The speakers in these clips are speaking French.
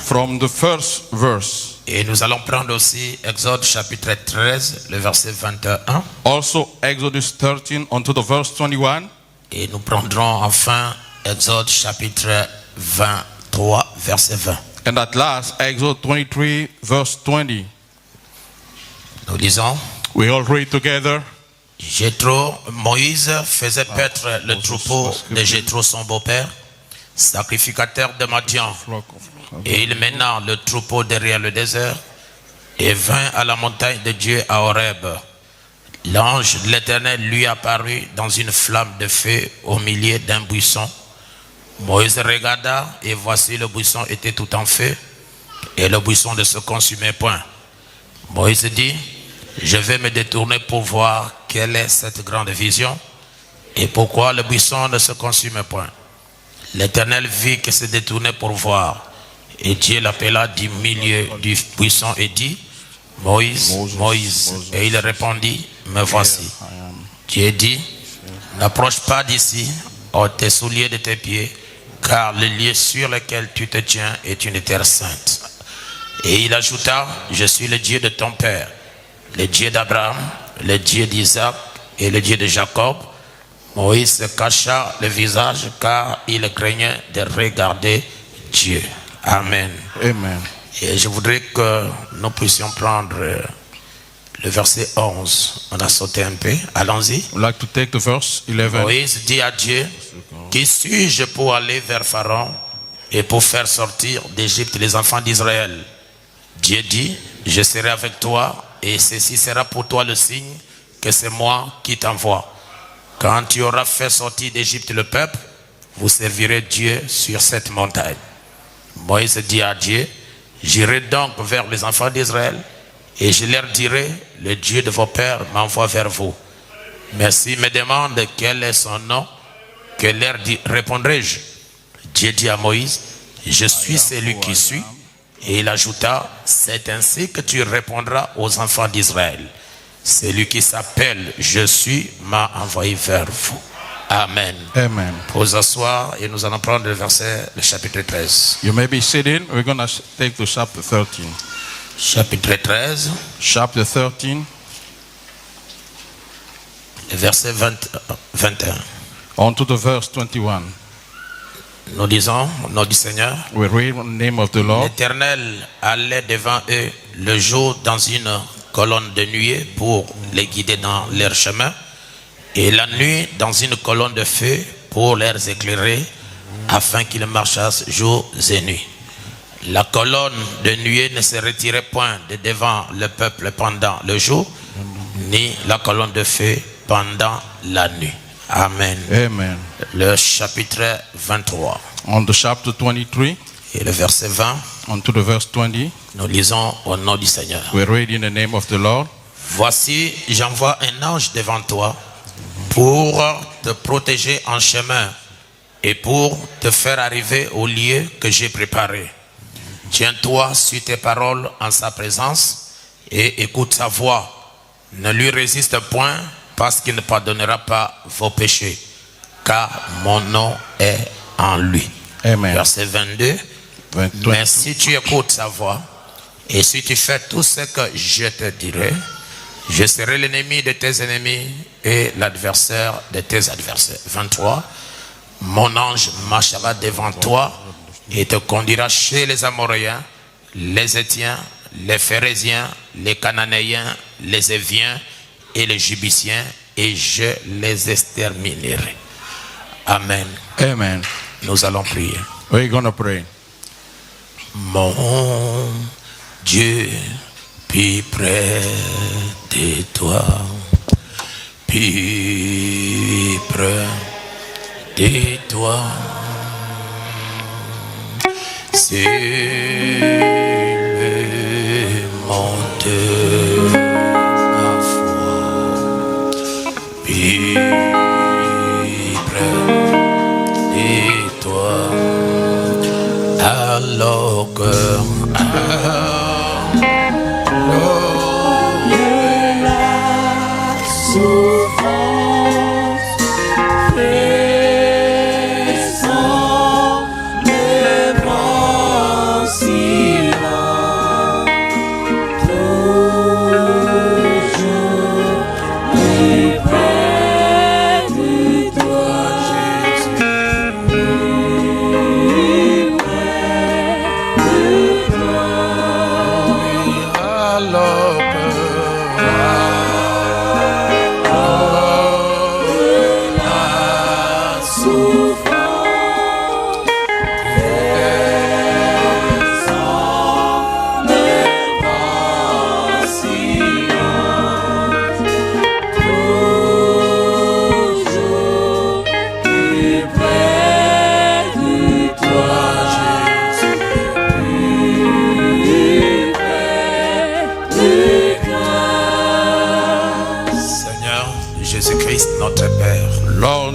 From the first verse. Et nous allons prendre aussi Exode chapitre 13, le verset 21. Also Exodus 13 unto the verse 21. Et nous prendrons enfin Exode chapitre 23, verset 20. And at last, Exode 23, verse 20. Nous lisons. We all read together. Jéthro, Moïse faisait paître le troupeau de Jéthro son beau-père, sacrificateur de Madian. Et il mena le troupeau derrière le désert et vint à la montagne de Dieu à Horeb. L'ange de l'Éternel lui apparut dans une flamme de feu au milieu d'un buisson. Moïse regarda et voici le buisson était tout en feu et le buisson ne se consumait point. Moïse dit, je vais me détourner pour voir quelle est cette grande vision et pourquoi le buisson ne se consume point. L'Éternel vit qu'il se détournait pour voir. Et Dieu l'appela du milieu du buisson et dit, Moïse, Moïse. Et il répondit, me voici. Dieu dit, n'approche pas d'ici, ôte tes souliers de tes pieds, car le lieu sur lequel tu te tiens est une terre sainte. Et il ajouta, je suis le Dieu de ton père, le Dieu d'Abraham, le Dieu d'Isaac et le Dieu de Jacob. Moïse se cacha le visage car il craignait de regarder Dieu. Amen. Amen. Et je voudrais que nous puissions prendre le verset 11. On a sauté un peu. Allons-y. I'd like to take the verse 11. Moïse dit à Dieu, qui suis-je pour aller vers Pharaon et pour faire sortir d'Égypte les enfants d'Israël? Dieu dit, je serai avec toi et ceci sera pour toi le signe que c'est moi qui t'envoie. Quand tu auras fait sortir d'Égypte le peuple, vous servirez Dieu sur cette montagne. Moïse dit à Dieu, j'irai donc vers les enfants d'Israël et je leur dirai, le Dieu de vos pères m'envoie vers vous. Mais s'ils me demandent quel est son nom, que leur répondrai-je? Dieu dit à Moïse, je suis celui qui suis. Et il ajouta, c'est ainsi que tu répondras aux enfants d'Israël. Celui qui s'appelle je suis m'a envoyé vers vous. Amen. Amen. Pour vous asseoir et nous allons prendre le verset, le chapitre 13. You may be sitting. We're going to take to chapter 13. Chapitre 13. Chapter 13. Le verset 21. On to the verse 21. Nous disons, au nom du Seigneur. We read in the name of the Lord. L'Éternel allait devant eux le jour dans une colonne de nuée pour les guider dans leur chemin, et la nuit dans une colonne de feu pour les éclairer, afin qu'ils marchassent jour et nuit. La colonne de nuée ne se retirait point de devant le peuple pendant le jour, ni la colonne de feu pendant la nuit. Amen. Amen. Le chapitre 23. On the chapter 23. Et le verset 20. On to the verse 20. Nous lisons au nom du Seigneur. We read in the name of the Lord. Voici, j'envoie un ange devant toi pour te protéger en chemin et pour te faire arriver au lieu que j'ai préparé. Tiens-toi sur tes paroles en sa présence et écoute sa voix. Ne lui résiste point parce qu'il ne pardonnera pas vos péchés, car mon nom est en lui. Amen. Verset 22. Mais si tu écoutes sa voix et si tu fais tout ce que je te dirai, je serai l'ennemi de tes ennemis et l'adversaire de tes adversaires. 23. Mon ange marchera devant toi et te conduira chez les Amoréens, les Étiens, les Phérésiens, les Cananéens, les Éviens et les Jébusséens, et je les exterminerai. Amen. Amen. Nous allons prier. We're going to pray. Mon Dieu, Puis près de toi, puis près de toi, c'est le monte ma foi, puis près de toi, alors que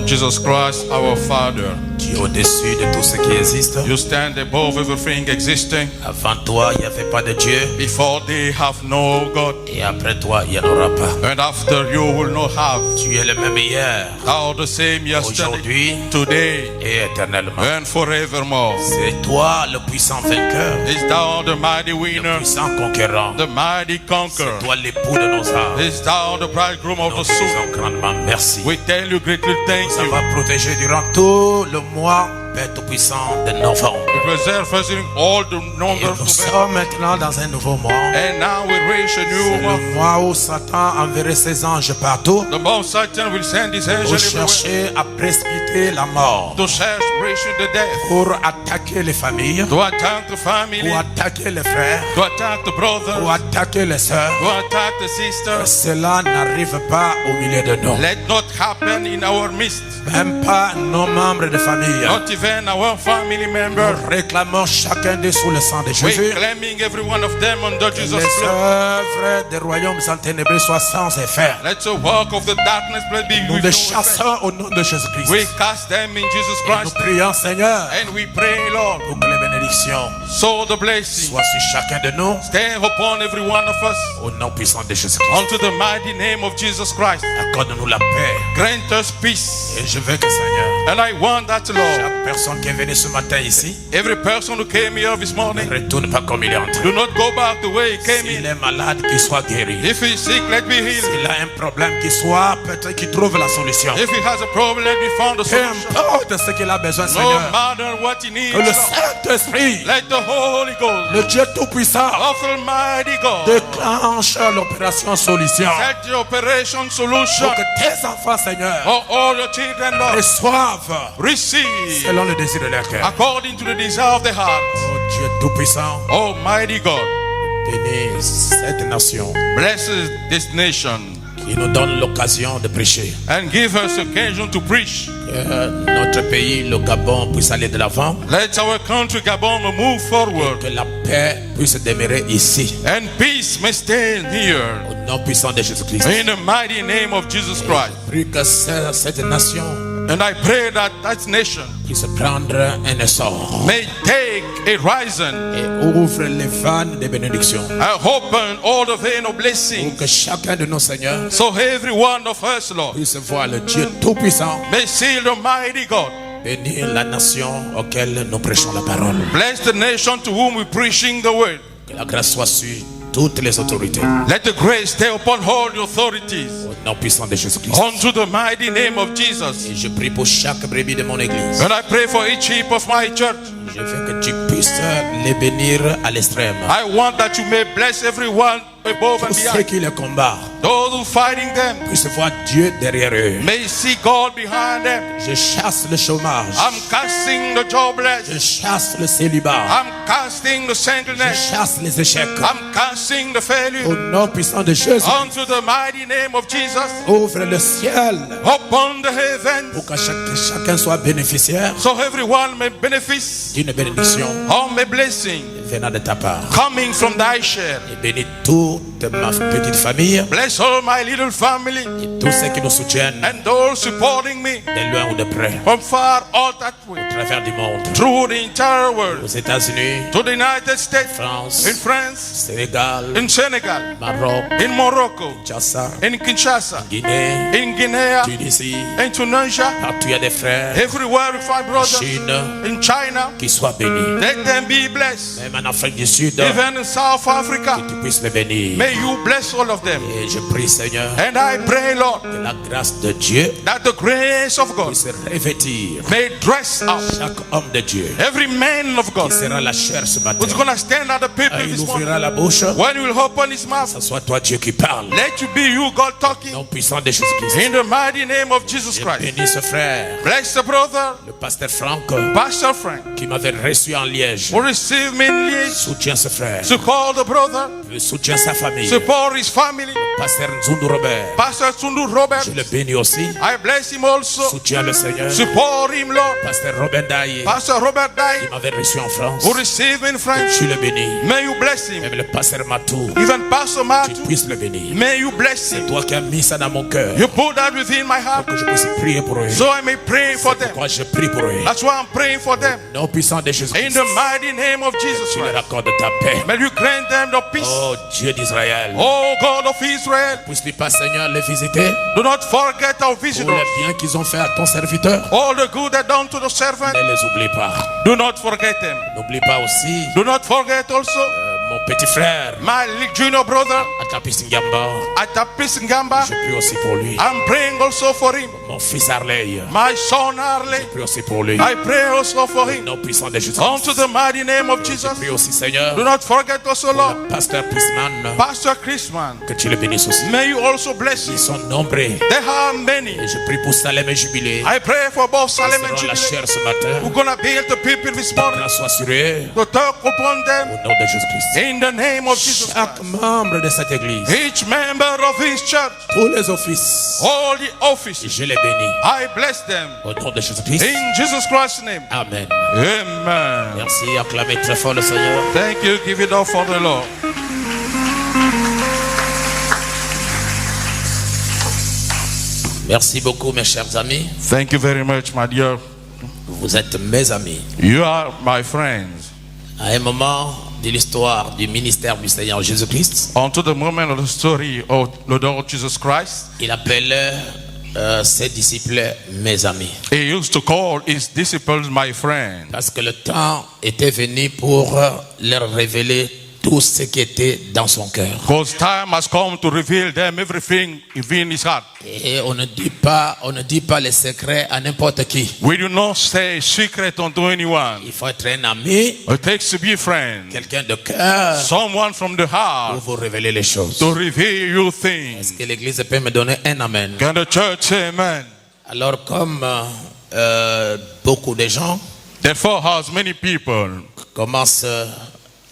Jesus Christ, our Father, tu es au-dessus de tout ce qui existe. you stand above everything existing. Avant toi, il n'y avait pas de Dieu. Before they have no God, Et après toi, il n'y en aura pas. and after you will not have. Tu es le même hier, Thou the same yesterday, aujourd'hui today, et éternellement. and forevermore. C'est toi le puissant vainqueur, Is thou the mighty le winner, puissant conquérant. the mighty C'est conqueror? toi l'époux de nos âmes. Is thou the bridegroom of Nous the te soul? disons grandement merci. We tell you greatly thank Ça you. va protéger durant tout le mois, Père Tout-Puissant, de novembre. We preserve us in all the Et numbers nous of sommes maintenant dans un nouveau mois. and now we reach a C'est new le month. mois où Satan enverrait ses anges partout The most Satan will send his pour angels everywhere chercher à précipiter la mort, to search reaching the death, pour attaquer les familles, to attack the family, pour attaquer les frères, to attack the pour brothers, attaquer les sœurs. to attack the sisters. Cela n'arrive pas au milieu de nous. Let not happen in our midst, Même pas nos membres de famille. not even our family members. Nous réclamons chacun d'eux sous le sang de We Jésus. claiming every one of them under Que Jesus' les blood. œuvres des royaumes enténébrés soient sans effet. Let the work of the darkness be Nous with les no effect. chassons au nom de Jésus-Christ. We cast them in Jesus Nous Christ, prions, Seigneur, and we pray, Lord, pour que les bénédictions so the blessing soient sur chacun de nous. stay upon every one of us. Au nom puissant de Jésus-Christ. Unto the mighty name of Jesus Christ. Accorde-nous la paix. Grant us peace. Et je veux que, Seigneur, And I want that, Lord, chaque personne qui est venue ce matin ici every person who came here this ne morning, retourne pas comme il est entré. do not go back the way he came S'il in. est malade, qu'il soit guéri. If he's sick, let me heal him. S'il a un problème, qu'il soit peut-être qu'il trouve la solution. If he has a problem, let me find the Peu solution. importe ce qu'il a besoin, No Seigneur. matter what he needs, Que le Lord, Saint-Esprit, let the Holy Ghost le Dieu Tout-Puissant, of Almighty God déclenche l'opération solution. set the operation solution Pour que tes enfants, Seigneur, for all your children, Lord. reçoivent Receive selon le désir de leur cœur. according to the desire of the heart. Oh Dieu Tout-Puissant, Almighty God, bénis cette nation bless this nation qui nous donne l'occasion de prêcher. and give us occasion to preach. Que notre pays, le Gabon, puisse aller de l'avant. Let our country, Gabon, move forward Que la paix puisse demeurer ici. and peace may stay here. Au nom puissant de Jésus-Christ. In the mighty name of Jesus Christ. Prie que cette nation And I pray that that nation puisse prendre un essor may take a rising et ouvre les vannes de bénédiction. and open all the vein of Pour blessings. que chacun de nos seigneurs So every one of us, Lord, puisse voir le Dieu Tout-Puissant may see the mighty God. bénir la nation auquel nous prêchons la parole. Bless the nation to whom we're preaching the word. Que la grâce soit sur toutes les autorités. Let the grace stay upon all the authorities. Au nom puissant de Jésus-Christ. Unto the mighty name of Jesus. Et je prie pour chaque brebis de mon église. And I pray for each sheep of my church. Je veux que tu puisses les bénir à l'extrême. I want that you may bless everyone above and Tous ceux behind. qui les combattent Those who fighting them, puissent voir Dieu derrière eux. may see God behind them. Je chasse le chômage. I'm casting the jobless. Je chasse le célibat. I'm casting the Je singleness. chasse les échecs. I'm casting the Au failure. nom puissant de Jésus, Unto the mighty name of Jesus. ouvre le ciel Upon the heavens. pour que chacun soit bénéficiaire So everyone may benefit d'une bénédiction of my blessing venant de ta part. coming from thy share. Et bénis toute ma petite famille Bless all my little family et tous ceux qui nous soutiennent and those supporting me de loin ou de près, from far all that way, à travers du monde, through the entire world, aux États-Unis, to the United States, France, in France, Sénégal, in Senegal, Maroc, in Morocco, Kinshasa, in Kinshasa, Guinée, in Guinea, Tunisie, in Tunisia, partout il y a des frères, everywhere we find brothers, Chine, in China, qui soient bénis. let them be blessed. Même en Afrique du Sud, Even in South Africa, tu puisses les bénir. may you bless all of them. Et je prie, Seigneur, And I pray, Lord, que la grâce de Dieu that the grace of God puisse revêtir may dress up chaque homme de Dieu every man of God qui sera la chair ce matin. who's going to stand at the pulpit Il this morning. ouvrira la bouche, When he will open his mouth, ce soit toi Dieu qui parle. let you be you, God, talking Nom puissant de Jésus-Christ. in the mighty name of Jesus Je Christ. bénis ce frère, Bless the brother, le pasteur Franck, Pastor Frank, qui m'avait reçu en Liège. who receive me in Liège. Soutiens ce frère, Support the brother, soutiens sa famille. support his family. Pasteur Nzundu Robert, Pastor Sundu Robert, je le bénis aussi. I bless him also. Soutiens le Seigneur. Support him, Lord. Pasteur Robert Daye, Pastor Robert qui Dye, m'avait reçu en France. who receive me in France. Je le bénis. May you bless him. Même le pasteur Matou, Even Pastor tu Matthew, puisses le bénir. may you bless him. Toi qui as mis ça dans mon cœur, You put that within my heart, que je puisse prier pour eux. so I may pray for them. Pourquoi je prie pour eux? That's why I'm praying for them. Nom puissant de In Jésus-Christ, the mighty name of Jesus tu leur Christ. accordes ta paix. May you grant them the peace. Oh Dieu d'Israël, Oh God of Israel, puisse-tu pas, Seigneur, les visiter do not forget our pour visitors. le bien qu'ils ont fait à ton serviteur. All the good that done to the servant, Ne les oublie pas. do not forget them. N'oublie pas aussi Do not forget also mon petit frère, my junior brother Atapis Ngamba. Atapis Ngamba. Je prie aussi pour lui. I'm praying also for him. Mon fils Harley, My son Harley, je prie aussi pour lui. I pray also for him. Nom puissant de Jésus. Unto the mighty name of Je Jesus. prie aussi, Seigneur, Do not forget also, pour Lord, le pasteur Prisman, Pastor Christman. que tu le bénisses aussi. May you also bless Ils him. sont nombreux. They are many. Et je prie pour Salem et Jubilé. I pray for both Ils Salem and seront la Jubilee. chair ce matin. We're gonna build the people this morning. Grâce soit sur eux. To talk upon them Au nom de Jésus-Christ. in the name of Jesus Chaque Christ. membre de cette église, Each member of his church, tous les offices, all the offices, je les bénis. I bless them Au nom de Jésus-Christ. in Jesus Christ's name. Amen. Amen. Merci. Acclamez très fort le Seigneur. Thank you. Give it up for the Lord. Merci beaucoup, mes chers amis. Thank you very much, my dear. Vous êtes mes amis. You are my friends. À un moment de l'histoire du ministère du Seigneur Jésus-Christ, Unto the moment of the story of the Lord Jesus Christ, il appelait ses disciples mes amis. he used to call his disciples my friends. Parce que le temps était venu pour leur révéler tout ce qui était dans son cœur. Because time has come to reveal them everything within his heart. Et on ne dit pas les secrets à n'importe qui. We do not say secret unto anyone. Il faut être un ami, It takes to be a friend. quelqu'un de cœur, Someone from the pour heart vous révéler les choses. to reveal you Est-ce things. que l'Église peut me donner un amen? Can the church say amen? Alors comme beaucoup de gens Therefore, as many people commencent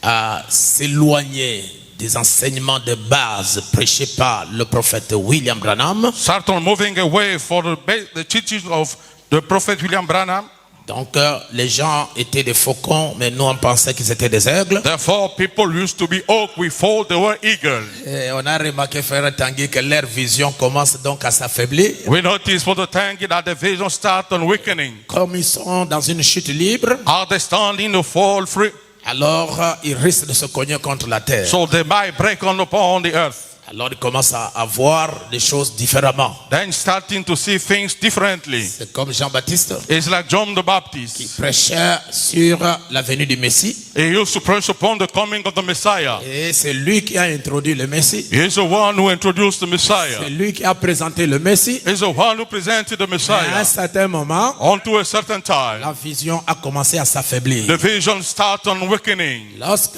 à s'éloigner des enseignements de base prêchés par le prophète William Branham, start on moving away for the teachings of the prophet William Branham. donc les gens étaient des faucons, mais nous on pensait qu'ils étaient des aigles. Therefore, people used to be oak. We thought they were eagles. Et on a remarqué, frère Tanguy, que leur vision commence donc à s'affaiblir. We noticed for the time that the vision start on weakening. Comme ils sont dans une chute libre, Are they standing to fall free? alors ils risquent de se cogner contre la terre. So they might break on upon the earth. Alors ils commencent à voir les choses différemment. Then starting to see things differently. C'est comme Jean-Baptiste It's like John the qui Baptist. prêchait sur la venue du Messie. He used to preach upon the coming of the Messiah. Et c'est lui qui a introduit le Messie. He's the one who introduced the C'est Messiah. lui qui a présenté le Messie. He's the one who presented the À un Messiah. certain moment, Unto a certain time, la vision a commencé à s'affaiblir. the vision start on weakening. Lorsque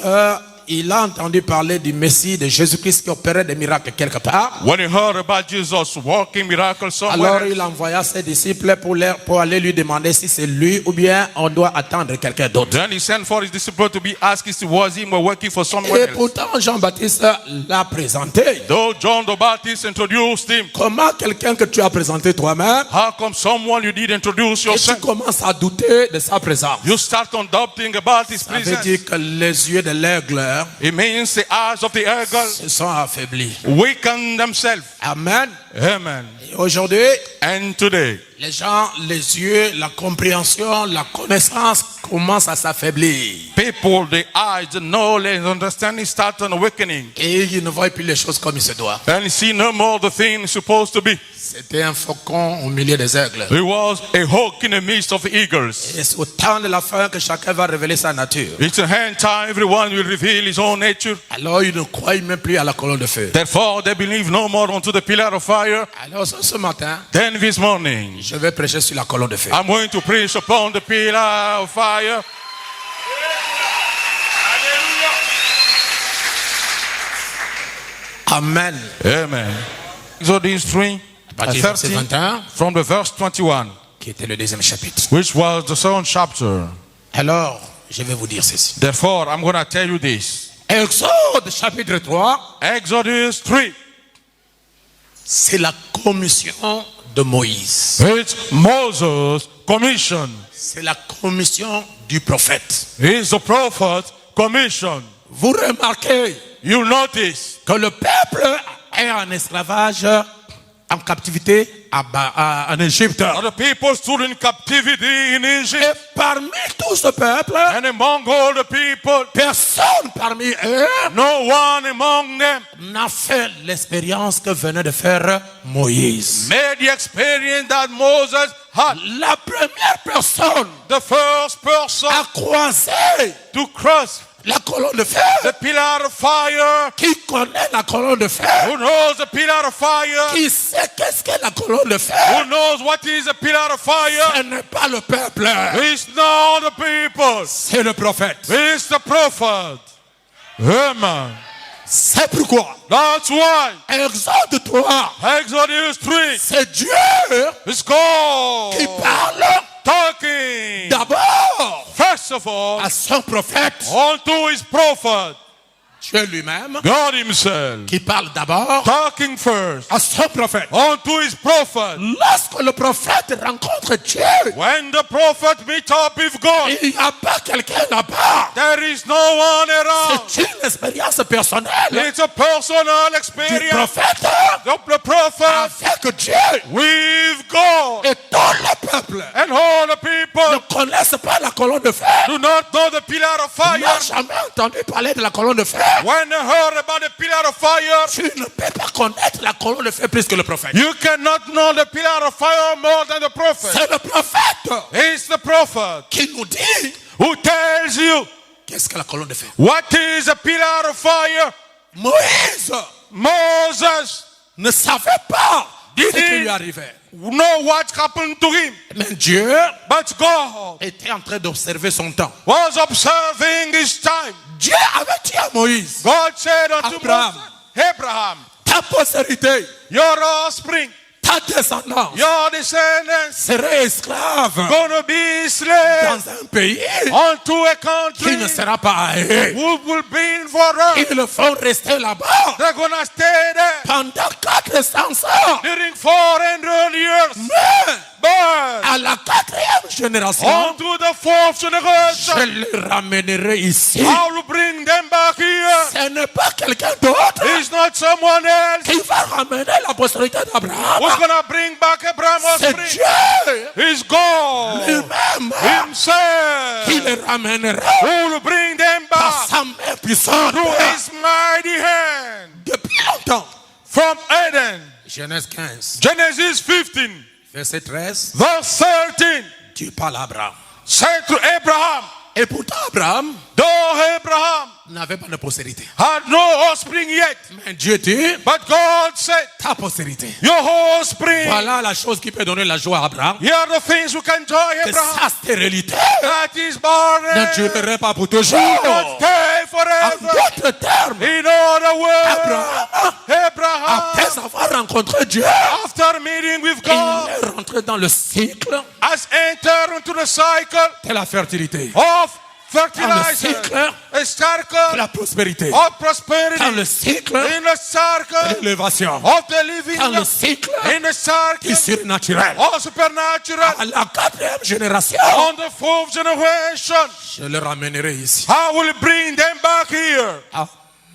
il a entendu parler du Messie, de Jésus-Christ qui opérait des miracles quelque part. When he heard about Jesus working miracles somewhere, Alors il envoya ses disciples pour aller lui demander si c'est lui ou bien on doit attendre quelqu'un d'autre. then he sent for his disciples to be asked if it was him or working for someone Et else. pourtant Jean-Baptiste l'a présenté. Though John the Baptist introduced him, Comment quelqu'un que tu as présenté toi-même how come someone you did introduce et tu yourself, commences à douter de sa présence? you start doubting about his Ça veut presence? dire que les yeux de l'aigle It means the eyes of the eagle se sont affaiblis. weaken themselves. Amen. Amen. Et aujourd'hui, And today, les gens, les yeux, la compréhension, la connaissance commencent à s'affaiblir. people, the eyes, the knowledge, understanding start on awakening. Et ils ne voient plus les choses comme il se doit. And see no more the thing supposed to be. C'était un faucon au milieu des aigles. There was a hawk in the midst of the eagles. Et c'est au temps de la fin que chacun va révéler sa nature. It's a hand time, everyone will reveal his own nature. Alors ils ne croient même plus à la colonne de feu. Therefore, they believe no more unto the pillar of fire. Alors ce matin, Then this morning, je vais prêcher sur la colonne de feu. I'm going to preach upon the pillar of fire. Amen. Amen. Exodus 3, À partir du verset 13, 21, from the verse 21, qui était le deuxième chapitre. which was the second chapter. Alors, je vais vous dire ceci. Therefore, I'm going to tell you this. Exode chapitre 3, Exodus 3, c'est la commission de Moïse. it's Moses' commission. C'est la commission du prophète. It's the prophet's commission. Vous remarquez You notice que le peuple est en esclavage, en captivité en Égypte. the people stood in captivity in Et Egypt. parmi tout ce peuple, And among all the people, personne parmi eux no one among them n'a fait l'expérience que venait de faire Moïse. made the experience that Moses had. La première personne The first person a croisé to cross la colonne de feu, the pillar of fire, qui connaît la colonne de feu, who knows the pillar of fire, qui sait qu'est-ce qu'est la colonne de feu, who knows what is a pillar of fire, ce n'est pas le peuple, it's not the people, c'est le prophète. it's the prophet. Amen. C'est pourquoi That's why Exode 3, Exodus 3 c'est Dieu is God qui parle talking d'abord first of all à son prophète, unto his prophet, Dieu lui-même, God himself, qui parle d'abord talking first à son prophète. unto his prophet. Lorsque le prophète rencontre Dieu, When the prophet meet up with God, il n'y a pas quelqu'un là-bas. there is no one around. C'est une expérience personnelle It's a personal du experience. prophète The prophet avec Dieu. with God. Et tout le peuple And all the ne people connaissent pas la colonne de feu. do not know the pillar of Ils n'ont fire. jamais entendu parler de la colonne de feu. When they heard about the pillar of fire, Tu ne peux pas connaître la colonne de feu plus que le prophète. you cannot know the pillar of fire more than the prophet. C'est le prophète It's the prophet qui nous dit who tells you qu'est-ce que la colonne de feu. what is a pillar of fire. Moïse Moses ne savait pas ce Did qui he lui arrivait. know what happened to him, Mais Dieu but God était en train d'observer son temps. was observing his time. Dieu avait dit à Moïse, God said unto Abraham. Moses, Abraham, ta postérité, your offspring, ta descendance your descendants, serait esclave gonna be slaves dans un pays unto a qui ne country sera pas à eux. who will be in for us. Ils le font rester là-bas They're gonna stay there pendant 400 ans. during 400 years. Mais But à la 4e génération, unto the fourth je generation, les ramènerai ici. I will bring them back here. Ce n'est pas quelqu'un d'autre It's not someone else qui va ramener la postérité d'Abraham. who's gonna bring back Abraham's C'est offspring. Dieu It's God lui-même himself qui les ramènera who will bring them par back sa main puissante through his mighty hand. depuis longtemps. From Eden, Genèse 15, Genesis 15, verset 13. verse 13, Dieu parle à Abraham. said to Abraham, Et pourtant, Abraham though Abraham n'avait pas de postérité. had no offspring yet, Mais Dieu dit, but God said, ta postérité. your offspring, Voilà la chose qui peut donner la joie à Abraham. here are the things you can joy Que Abraham. sa stérilité That is barren. ne durerait pas pour toujours. Not stay En forever. d'autres termes, In other words, Abraham, Abraham, après avoir rencontré Dieu, after meeting with il God, est rentré dans le cycle has entered into the cycle de la fertilité, of dans le fertilizer, cycle a de circle la prospérité, of prosperity, dans le cycle in the de circle l'élévation, of the living, dans le cycle in the circle du surnaturel. of supernatural. À la 4e génération, On the 4th generation, je le ramènerai ici. I will bring them back here.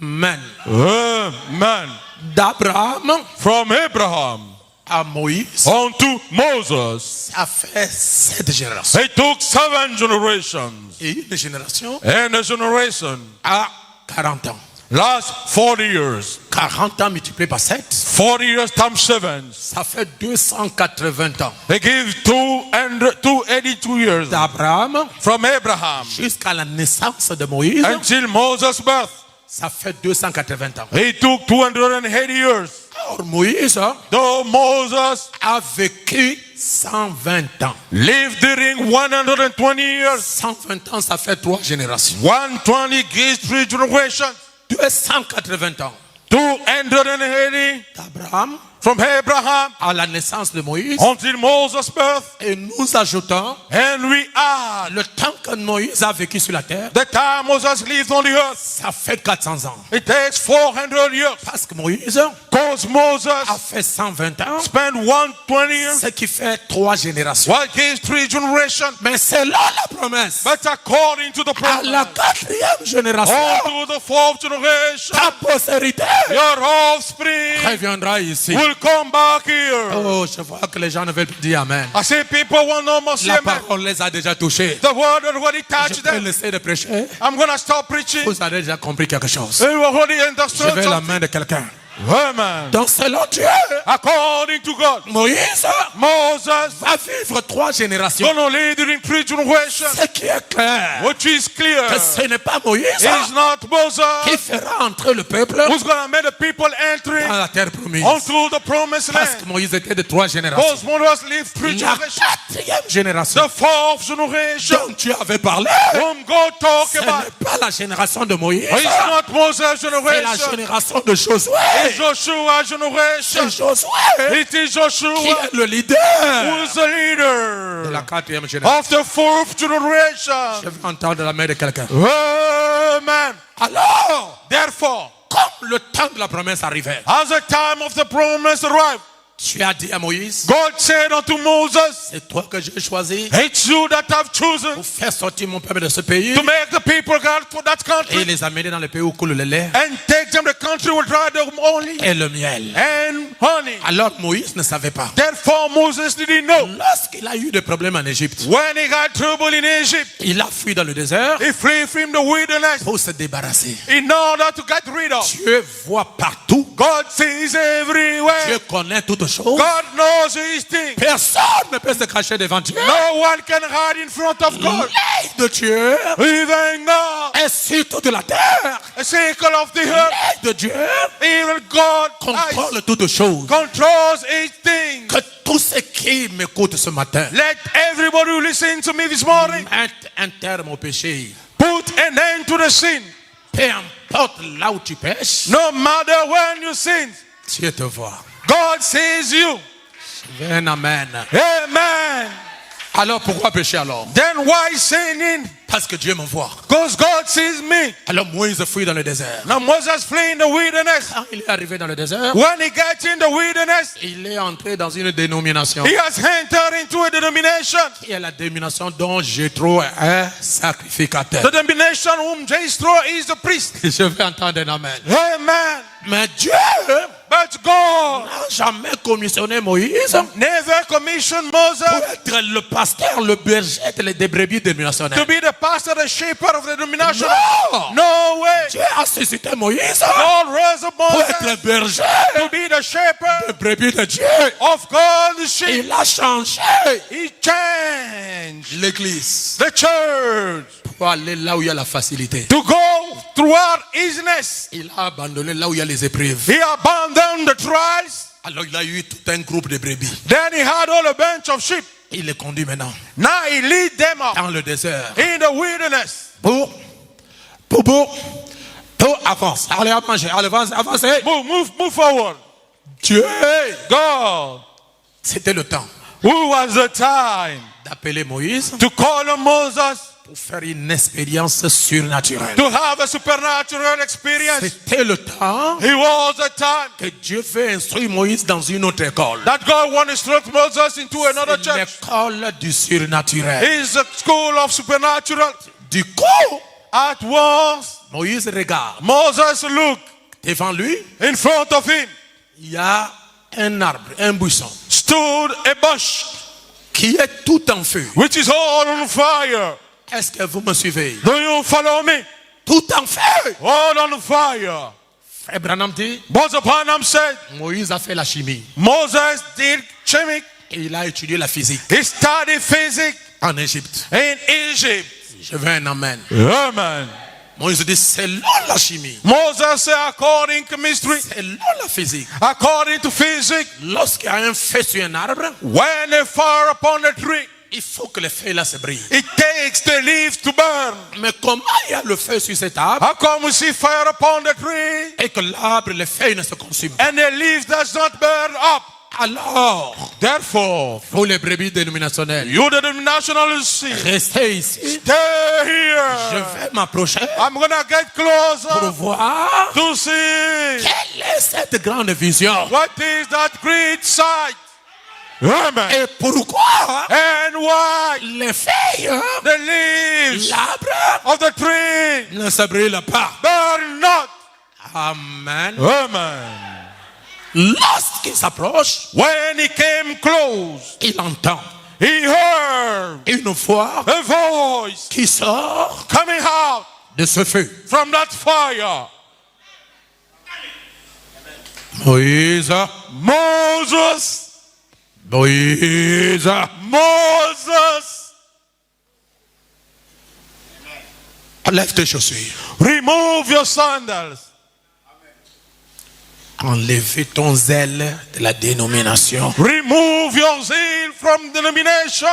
Amen. Amen. D'Abraham From Abraham à Moïse, unto Moses, ça fait 7 générations. it took 7 generations. Et une génération And a generation à 40 ans. lasts 40 years. 40 ans multiplié par 7, 40 years times 7. ça fait 280 ans. They give 282 years D'Abraham from Abraham jusqu'à la naissance de Moïse, until Moses' birth. ça fait 280 ans. It took 280 years. Or, Moïse Though Moses a vécu 120 ans. lived during 120 years, 120 ans, ça fait 3 générations. 120 gives 3 generations. 280 ans. 280 D'Abraham from Abraham à la naissance de Moïse. until Moses' birth. Et nous ajoutons And we add le temps que Moïse a vécu sur la terre. the time Moses lived on the earth. Ça fait 400 ans. It takes 400 years. Parce que Moïse Because Moses a fait 120 ans. spent 120 years. Ce qui fait 3 générations. What gives 3 generations? Mais selon la promesse, But according to the à la promise, 4e génération, unto the 4th generation, ta postérité your offspring reviendra ici. will come back here. Oh, je vois que les gens ne veulent plus dire Amen. I say people want no more say La amen. parole les a déjà touchés. The word already Je touched peux them. laisser de prêcher. I'm going to stop preaching. Vous avez déjà compris quelque chose. You already Je understood vais la something. main de quelqu'un. Amen. Donc selon Dieu, According to God, Moïse Moses va vivre 3 générations. gonna lead during 3 generations, Ce qui est clair, which is clear. que ce n'est pas Moïse It's not qui Moses fera entrer le peuple who's gonna make the people entering dans la terre promise. onto the promised Parce que land. Moïse était de 3 générations. Because Moses lived 3 La generations. 4e génération The 4th generation dont Dieu avait parlé, whom God ce talked about. n'est pas la génération de Moïse, It's not Moses' c'est la generation. génération de Josué. It's Joshua C'est generation. Josué It is qui Joshua est le leader who's the leader de la 4e génération. of the 4th generation. Je veux entendre la main de quelqu'un. Amen. Alors, Therefore, comme le temps de la promesse arrivait, as the time of the promise arrived, tu as dit à Moïse, God said unto Moses, c'est toi que j'ai choisi it's you that have chosen pour faire sortir mon peuple de ce pays to make the people God for that et country les amener dans le pays où coule le lait and take them the country will dry the only et le miel. and honey. Alors Moïse ne savait pas. Therefore, Moses didn't know. Lorsqu'il a eu des problèmes en Égypte, When he got trouble in Egypt, il a fui dans le désert he fled from the wilderness pour se débarrasser. in order to get rid of. Dieu voit partout. God sees everywhere. Dieu connaît toutes choses. God knows his things. Personne ne peut se cacher devant Dieu. No one can hide in front of God. L'œil de Dieu Even God, est sur toute la terre. a circle of the earth, L'œil de Dieu even God contrôle toutes choses. controls each thing. Que tous ceux qui m'écoutent ce matin Let everybody who listen to me this morning mettent un terme au péché. put an end to the sin. Peu importe là où tu pêches, No matter when you sin, Dieu te voit. God sees you. Amen, amen. Amen. Alors pourquoi pécher alors? Then why sinning? Parce que Dieu me voit. Because God sees me. Alors Moïse fuit dans le désert. Now Moses flee in the wilderness. Quand il est arrivé dans le désert, When he gets in the wilderness, il est entré dans une dénomination. he has entered into a denomination. Qui est la dénomination dont Jéthro est sacrificateur. The denomination whom Jethro is the priest. Je vais entendre un amen. Amen. Mais Dieu But God n'a jamais commissionné Moïse never commissioned pour Moses être le pasteur, le berger des brebis to dénominationnelles. be the pastor, the shepherd of the denomination. Non! No way. Dieu a suscité Moïse God raised up pour Moses être berger to be the shepherd des brebis de Dieu. of God's sheep. Il a changé He changed l'église the church pour aller là où il y a la facilité. to go toward easiness. Il a abandonné là où il y a les épreuves. He abandoned the trials. Alors il a eu tout un groupe de brebis. Then he had all a bunch of sheep. Il les conduit maintenant Now he lead them up dans le désert. in the wilderness. Pour, avance. Allez, avancez. Move forward. Dieu, God, c'était le temps who was the time d'appeler Moïse to call on Moses pour faire une expérience surnaturelle. to have a supernatural experience. C'était le temps He was the time que Dieu veut instruire Moïse dans une autre école. that God wanted to instruct Moses into another C'est church. l'école du surnaturel. It's the school of supernatural. Du coup, At once, Moïse regarde. Moses looked Devant lui, in front of him. il y a un arbre, un buisson, Stood a bush qui est tout en feu. which is all on fire. Est-ce que vous me suivez? Do you follow me? Tout en feu. All on fire. Frère Branham dit, Brother Branham said Moïse a fait la chimie. Moses did chemic. Et il a étudié la physique He studied physics en Égypte. in Egypt. Je veux un amen. Amen. Moïse dit, selon la chimie, Moses said according to chemistry, selon la physique, according to physics, lorsqu'il y a un feu sur un arbre, when a fire upon the tree, il faut que le feu là se brille. it takes the leaves to burn. Mais comment il y a le feu sur cet arbre How come we see fire upon the tree et que l'arbre, les feuilles ne se consument? and the leaves does not burn up? Alors, Therefore, pour les brebis dénominationnelles, you the denominationalists, restez ici. stay Je here. vais m'approcher I'm gonna get pour closer voir to see quelle est cette grande vision. what is that great sight. Amen. Et pourquoi And why les feuilles, the leaves l'arbre of the tree ne se brûlent pas. burn not. Amen. Amen. Lorsqu'il s'approche, When he came close, il entend he heard une voix a voice qui sort coming out de ce feu. from that fire. Moïse, Moses, Moïse, Moses, lève tes chaussures. remove your sandals. Enlève ton zèle de la dénomination. Remove your zeal from denomination.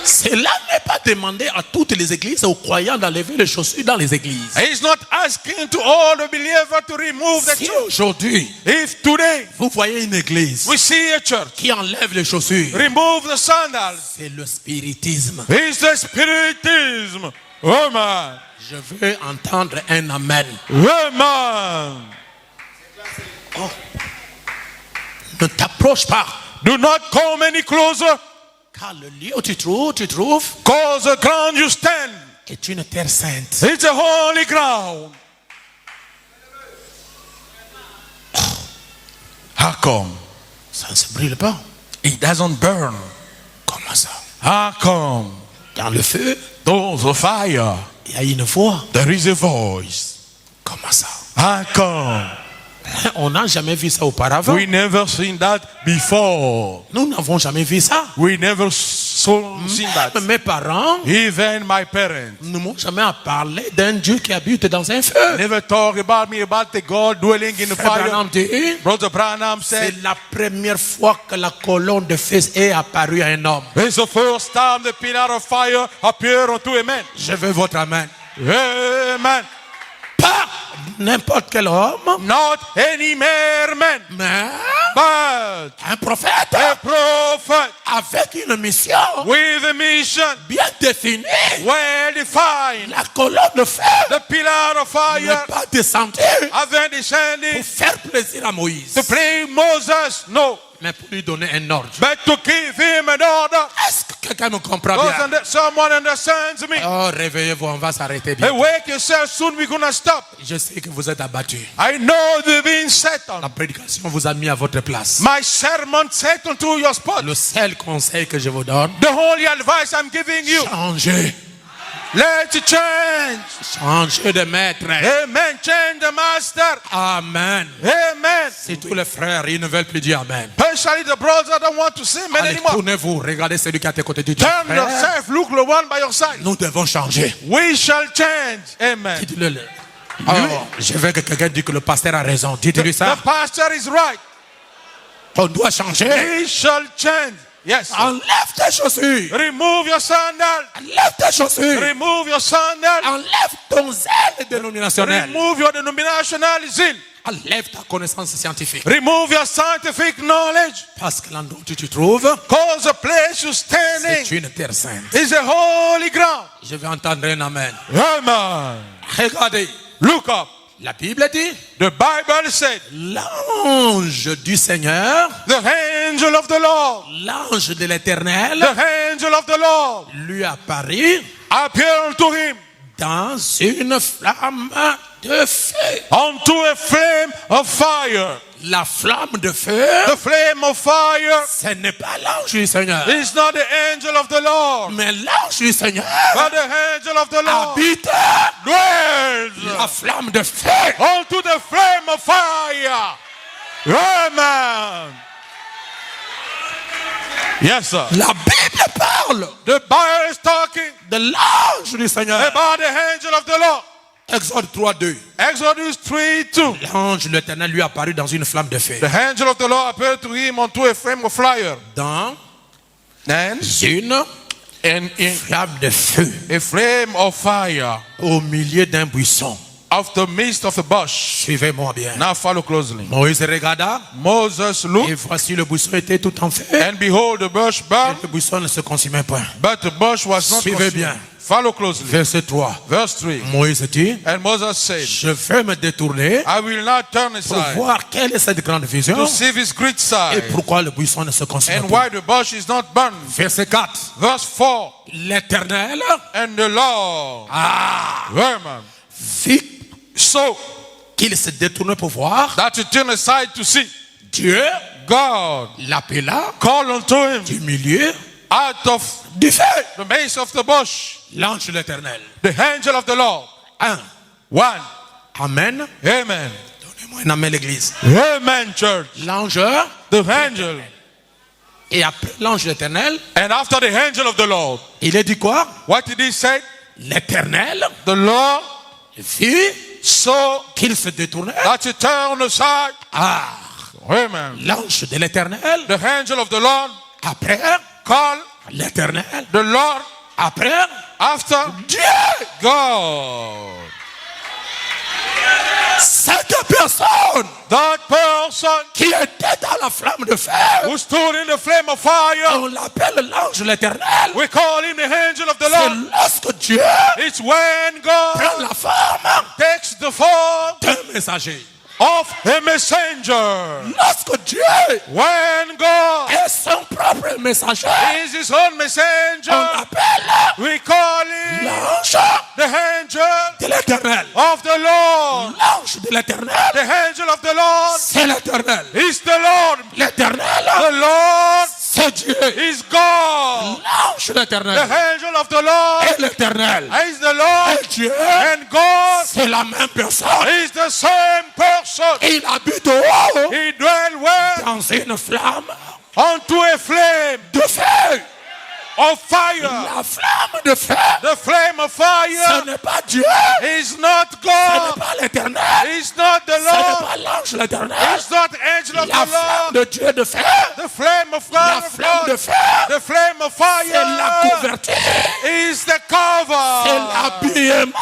Cela n'est pas demandé à toutes les églises aux croyants d'enlever les chaussures dans les églises. He's not asking to all the believers to remove the Si church. aujourd'hui, If today vous voyez une église we see a church qui enlève les chaussures, remove the sandals, c'est le spiritisme. it's the spiritism. Amen. Je veux entendre un amen. Amen. Ne t'approche pas. Do not come any closer, Car le lieu où tu trouves cause the ground you stand, est une terre sainte. it's a holy ground. How come Ça ne se brûle pas. it doesn't burn? Comment ça? How come Dans le feu, those of fire, il y a une voix. there is a voice? Comment ça? How come On n'a jamais vu ça auparavant. we never seen that before? Nous n'avons jamais vu ça. We never seen that. Même mes parents Even my parents ne m'ont jamais parlé d'un Dieu qui habite dans un feu. never talk about me about the God dwelling in the Frère fire. Branham dit, Brother Branham said, c'est la première fois que la colonne de feu est apparue à un homme. it's the first time the pillar of fire appeared unto a man. Je veux votre amen. Amen. Pas n'importe quel homme, Not any mere man, mais but un prophète a prophet avec une mission with a mission bien définie. well defined. La colonne de feu The pillar of n'est fire pas descendue having pour descended faire plaisir à Moïse, to play Moses, no, mais pour lui donner un ordre. but to give him an order. Est-ce que quelqu'un me comprend bien? Someone understands me. Oh, réveillez-vous, on va s'arrêter Hey, bien. wake yourself, soon we're gonna stop. Je sais que vous êtes abattus. I know you've been set on. La prédication vous a mis à votre place. My sermon set onto your spot. Le seul conseil que je vous donne, The only advice I'm giving you, changez. Let it change. Changer de maître. Amen. Change the master. Amen. Amen. Si tous les frères, ils ne veulent plus dire Amen. Especially the brothers don't want to say amen Allez, anymore. tournez-vous, regardez celui qui est à tes côtés. Dites, Turn frère, yourself. Look the one by your side. nous devons changer. We shall change. Amen. Dites-le. Je veux que quelqu'un dise que le pasteur a raison. Dites-lui ça. The pastor is right. On doit changer. We shall change. Yes. Enlève tes chaussures. Remove your sandals. Enlève tes chaussures. Remove your sandals. Enlève ton zèle dénominationnel. Remove your denominational zeal. Enlève ta connaissance scientifique. Remove your scientific knowledge. Parce que l'endroit où tu te trouves, Cause the place you're c'est standing une terre sainte. is a holy ground. Je vais entendre un amen. Amen. Regardez. Look up. La Bible dit, The Bible said, l'ange du Seigneur, the angel of the Lord, l'ange de l'Éternel, the angel of the Lord lui apparut appeared to him dans une flamme de feu. unto a flame of fire. La flamme de feu, The flame of fire ce n'est pas l'ange du Seigneur, is not the angel of the Lord, mais l'ange du Seigneur but the angel of the Lord habite dwells la flamme de feu. unto the flame of fire. Amen. Yes, sir. La Bible parle The Bible is talking de l'ange du Seigneur. about the angel of the Lord. Exode 3:2. Exodus 3:2. L'ange de l'Éternel lui apparut dans une flamme de feu. The angel of the Lord appeared to him unto a flame of fire. Dans And une in flamme de feu a flame of fire au milieu d'un buisson. of the midst of the bush. Suivez-moi bien. Now follow closely. Moïse regarda Moses et looked, voici le buisson était tout en feu. and behold, the bush Et burned, le buisson ne se consumait point. but the bush was not Suivez consumed. bien. Follow closely. Verset 3. Verse 3. Moïse dit, And Moses said, je vais me détourner I will not turn pour aside voir quelle est cette grande vision to see this great et sight, pourquoi le buisson ne se consume and pas. why the bush is not burned. Verset 4. Verse 4. L'Éternel And the Lord, Amen, vit so qu'il se détournait pour voir. that he turned aside to see. Dieu God l'appela called unto him du milieu out of du feu. the midst of the bush, L'ange de l'Éternel. the angel of the Lord. 1. One. Amen. Amen. Donnez-moi un amen l'église. Amen, church. L'ange The angel. et après l'ange de l'Éternel, And after the angel of the Lord, il a dit quoi? what did he say? L'Éternel The Lord vit saw qu'il se détournait. that he turned aside. Amen. L'ange de l'Éternel The angel of the Lord après called l'Éternel the Lord après after Dieu. God. Cette personne That person qui était dans la flamme de feu, who stood in the flame of fire, on l'appelle l'ange de l'Éternel. we call him the angel of the C'est Lord. lorsque Dieu It's when God prend la forme takes the form d'un messager. of a messenger. Lorsque Dieu When God est son propre messager, is his own on messenger, appelle we call him l'ange the angel de l'Éternel. of the Lord. L'ange de l'Éternel, The angel of the Lord c'est l'Éternel. is the Lord. L'Éternel, The Lord c'est Dieu. is God. L'ange de The l'Éternel angel of the Lord et l'Éternel is the Lord. et Dieu, And God c'est la même personne. is the same person. Il habite au haut He dwell well dans une flamme unto a flame de feu. of fire. La flamme de feu, The flame of ce fire n'est pas Dieu, is not ce n'est God. pas l'Éternel, It's not the ce n'est Lord. pas l'ange de l'Éternel. It's not the angel of La the flamme Lord. de Dieu de feu, The flame of la God of flamme de God. feu, The flame of c'est la fire couverture, is the c'est cover. l'habillement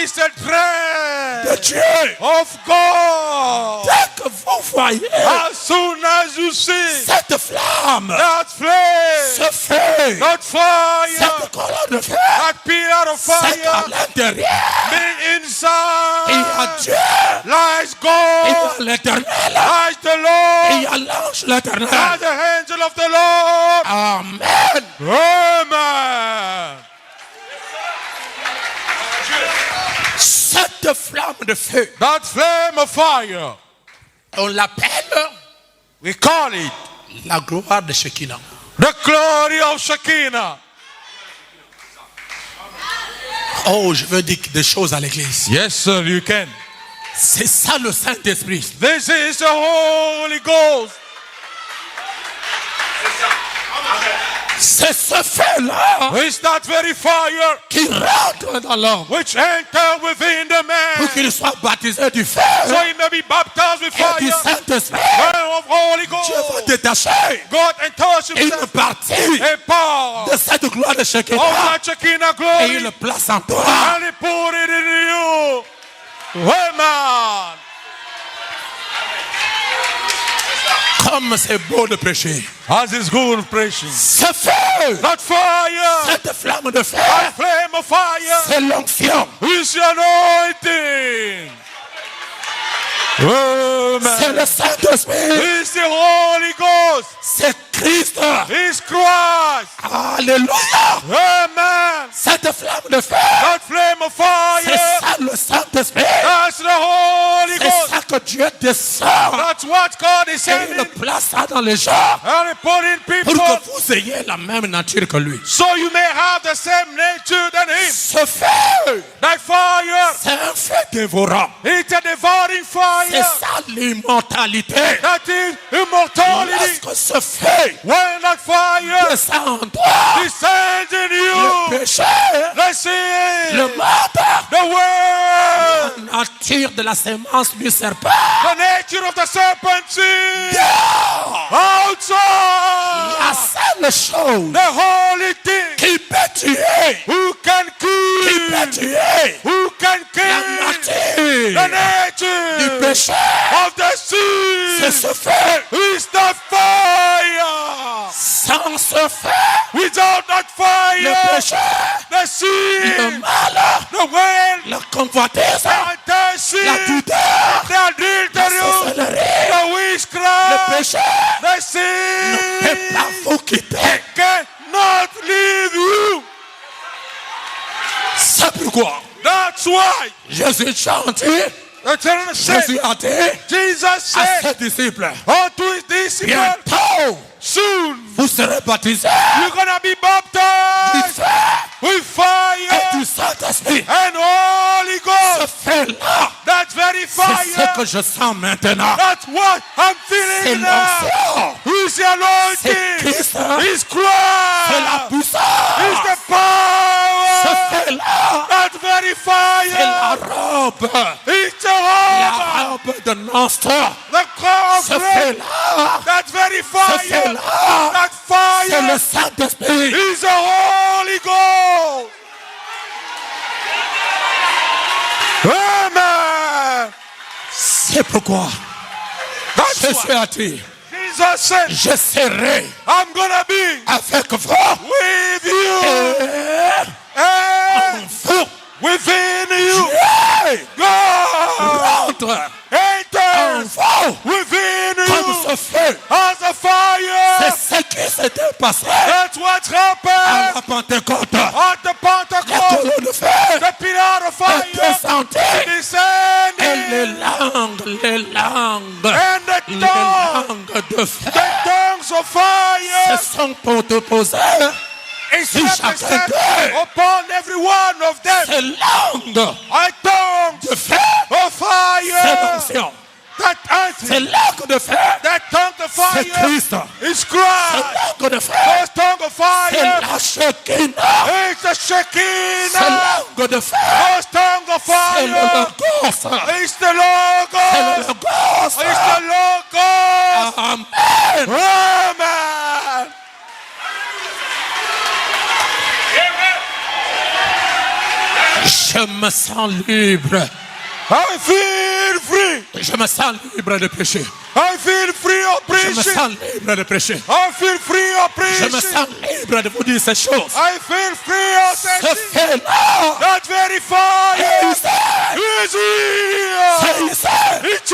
Is the de dress Dieu. of God. Dès que vous voyez As soon as you see cette flamme, that flame, ce feu, that fire, cette colonne de feu, that pillar of c'est à fire, l'intérieur. be Il y a inside Dieu, lies il y a God, l'Éternel, lies the il Lord, y a l'ange de l'Éternel. lies the angel of the Lord. Amen. Amen. Cette flamme de feu, That flame of fire, on l'appelle we call it la gloire de Shekinah. the glory of Shekinah. Oh, je veux dire des choses à l'église. Yes, sir, you can. C'est ça le Saint-Esprit. This is the Holy Ghost. C'est ce feu-là It's that very fire qui rentre dans l'homme which enter within the pour man. qu'il soit baptisé du feu So he may be baptized with et du fire. Saint-Esprit. Fire of Holy Dieu va Ghost. détacher God enters une himself partie a part de cette gloire de of Shekinah that Shekinah et glory il le place en toi. and he put it in you. Amen. Comme c'est beau de prêcher. As is good preaching. Ce feu, That fire, cette flamme de feu, that flame of fire c'est l'onction. is the anointing. C'est Amen. le Saint-Esprit. It's the Holy Ghost. C'est Christ. It's Christ. Alléluia. Amen. Cette flamme de feu, That flame of c'est fire, ça le Saint-Esprit. that's the Holy C'est Ghost. ça que Dieu descend. That's what God is Et il le sending. place ça dans les gens And he put in pour people que vous ayez la même nature que lui. so you may have the same nature than him. Ce feu, That fire, c'est un feu dévorant. it's a devouring C'est fire. ça l'immortalité. That is immortality. Lorsque ce feu When that fire descend en toi, descends in le you, péché, the sin, le mal, the world, la nature de la sémence du serpent, the nature of the serpent seed, outside, la seule chose the holy thing, qui peut tuer, who can qui peut kill, tuer who can la kill the nature du nature péché, of the c'est seed, ce feu. is the fire. Sans ce feu, Without that le fire, péché, the le sin, mal, the world, la convoitise, the la sin, pudeur, the adultery, la sorcellerie, the le witchcraft, péché the ne peut sin pas vous quitter. cannot leave you. C'est pourquoi That's why Jésus chante, the children said, Jésus a dit Jesus à said ses disciples, unto his disciples, bientôt soon vous serez baptisés you're gonna be du baptized feu with et fire du Saint-Esprit. and Holy Ce Ghost. feu-là, That very c'est ce fire, que je sens maintenant. that's what I'm C'est feeling now. l'onction, Who's the c'est anointing? Christ, It's c'est la Christ. puissance. It's the Ce power. feu-là, That very c'est la fire. robe, It's the la hope. robe de Nostre. The crown of Ce grace. feu-là, That very ce fire. feu-là, That c'est le fire Saint-Esprit. is the Holy Ghost. Amen. C'est pourquoi That's Jésus why a dit, Jesus said, je serai I'm gonna be avec vous with you et and vous. within you. Dieu God rentre en enters vous within comme you ce feu. as a fire. C'est ce qui s'était passé That's what à happened la Pentecôte. at the La Pentecost. colonne de feu The pillar of est fire descendue et descending les langues and the de feu tongues of fire se sont opposées. is Si chacun represented d'eux, upon every one of them. ces langues A tongue de feu, of c'est fire. l'onction. That Ces answer, langues de feu, that tongue of c'est fire Christ. is Ces Christ. langues de feu, Those tongue of c'est fire la Shekinah. is the Ces Shekinah. langues de feu, Those tongue of c'est le fire Logos. is the C'est le Logos. Logos. It's the Logos. Amen. Amen. Je me sens libre. I feel free. Je me sens libre de pécher. I feel free of Je me preaching. sens libre de pécher. I feel free of Je me preaching. sens libre de vous dire ces choses. I feel free of Ce teaching. fait-là, That very fire c'est is here. ici. It's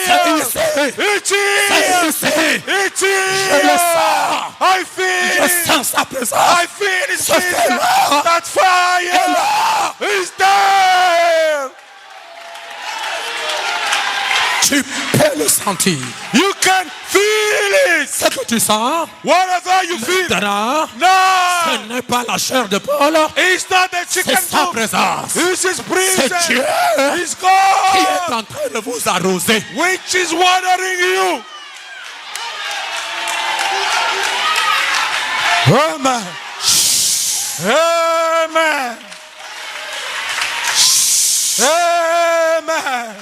C'est here. ici. It's C'est here. ici. It's Je le here. sens. I Je feel. sens sa présence. I feel His Ce presence. fait-là That est fire là. is there. Tu peux le sentir. You can feel feel it. Ce que tu sens, Whatever you feel. maintenant, No. ce n'est pas la chair de Paul, It's not the chicken c'est sa soup. présence. It's his C'est presence. Dieu It's qui est God. en train de vous arroser. Which is watering you. Amen. Amen. Amen.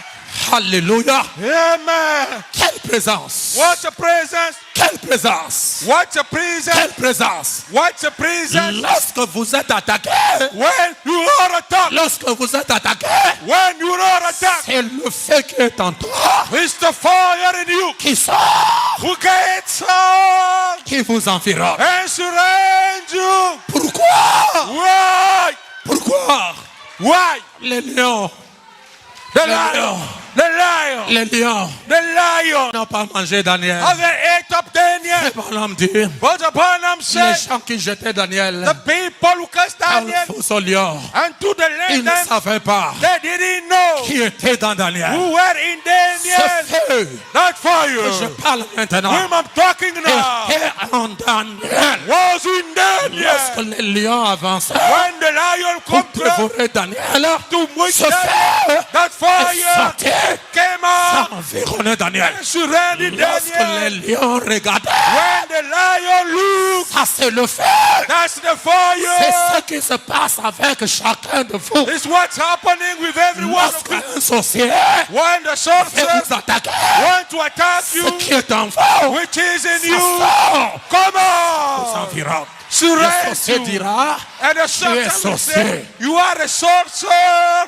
Alléluia. Amen. Quelle présence. What's a presence? Quelle présence. What's a presence? Quelle présence. What's a presence? Lorsque vous êtes attaqué, When you are attacked. lorsque vous êtes attaqué, When you are attacked. c'est le feu qui est en toi It's the fire in you qui sort, who gets on qui vous environne. and surrounds you. Pourquoi? Why? Pourquoi? Why? Les lions, The les lion. lions, The lion. les lions The lion. n'ont pas mangé Daniel. Have ate up Daniel. Balaam dit, But Balaam les said, gens qui jetaient Daniel the people who cast dans le Daniel fosse au lion, unto the ils land, ne savaient pas they didn't know qui était dans Daniel. who were in Daniel. Ce feu, That je fire, parle maintenant, whom I'm talking now, était en Daniel. was in Lorsque Daniel. les lions avancent When the lion pour conquered dévorer Daniel, to which ce feu that est fire sorti, came out environné Daniel. and surrounded Lorsque les Daniel. lions regardaient, When the lion looked, ça c'est le feu. that's the C'est fire. ce qui se passe avec chacun de vous. It's what's happening with every one of you. Lorsqu'un sorcier When the veut sorcerer vous attaquer, want to attack ce you, qui est en vous, which is in ça you, sort, come vous on. environne. Le Surround sorcier you. dira, And the tu es sorcerer will sorcier. say, you are a sorcerer.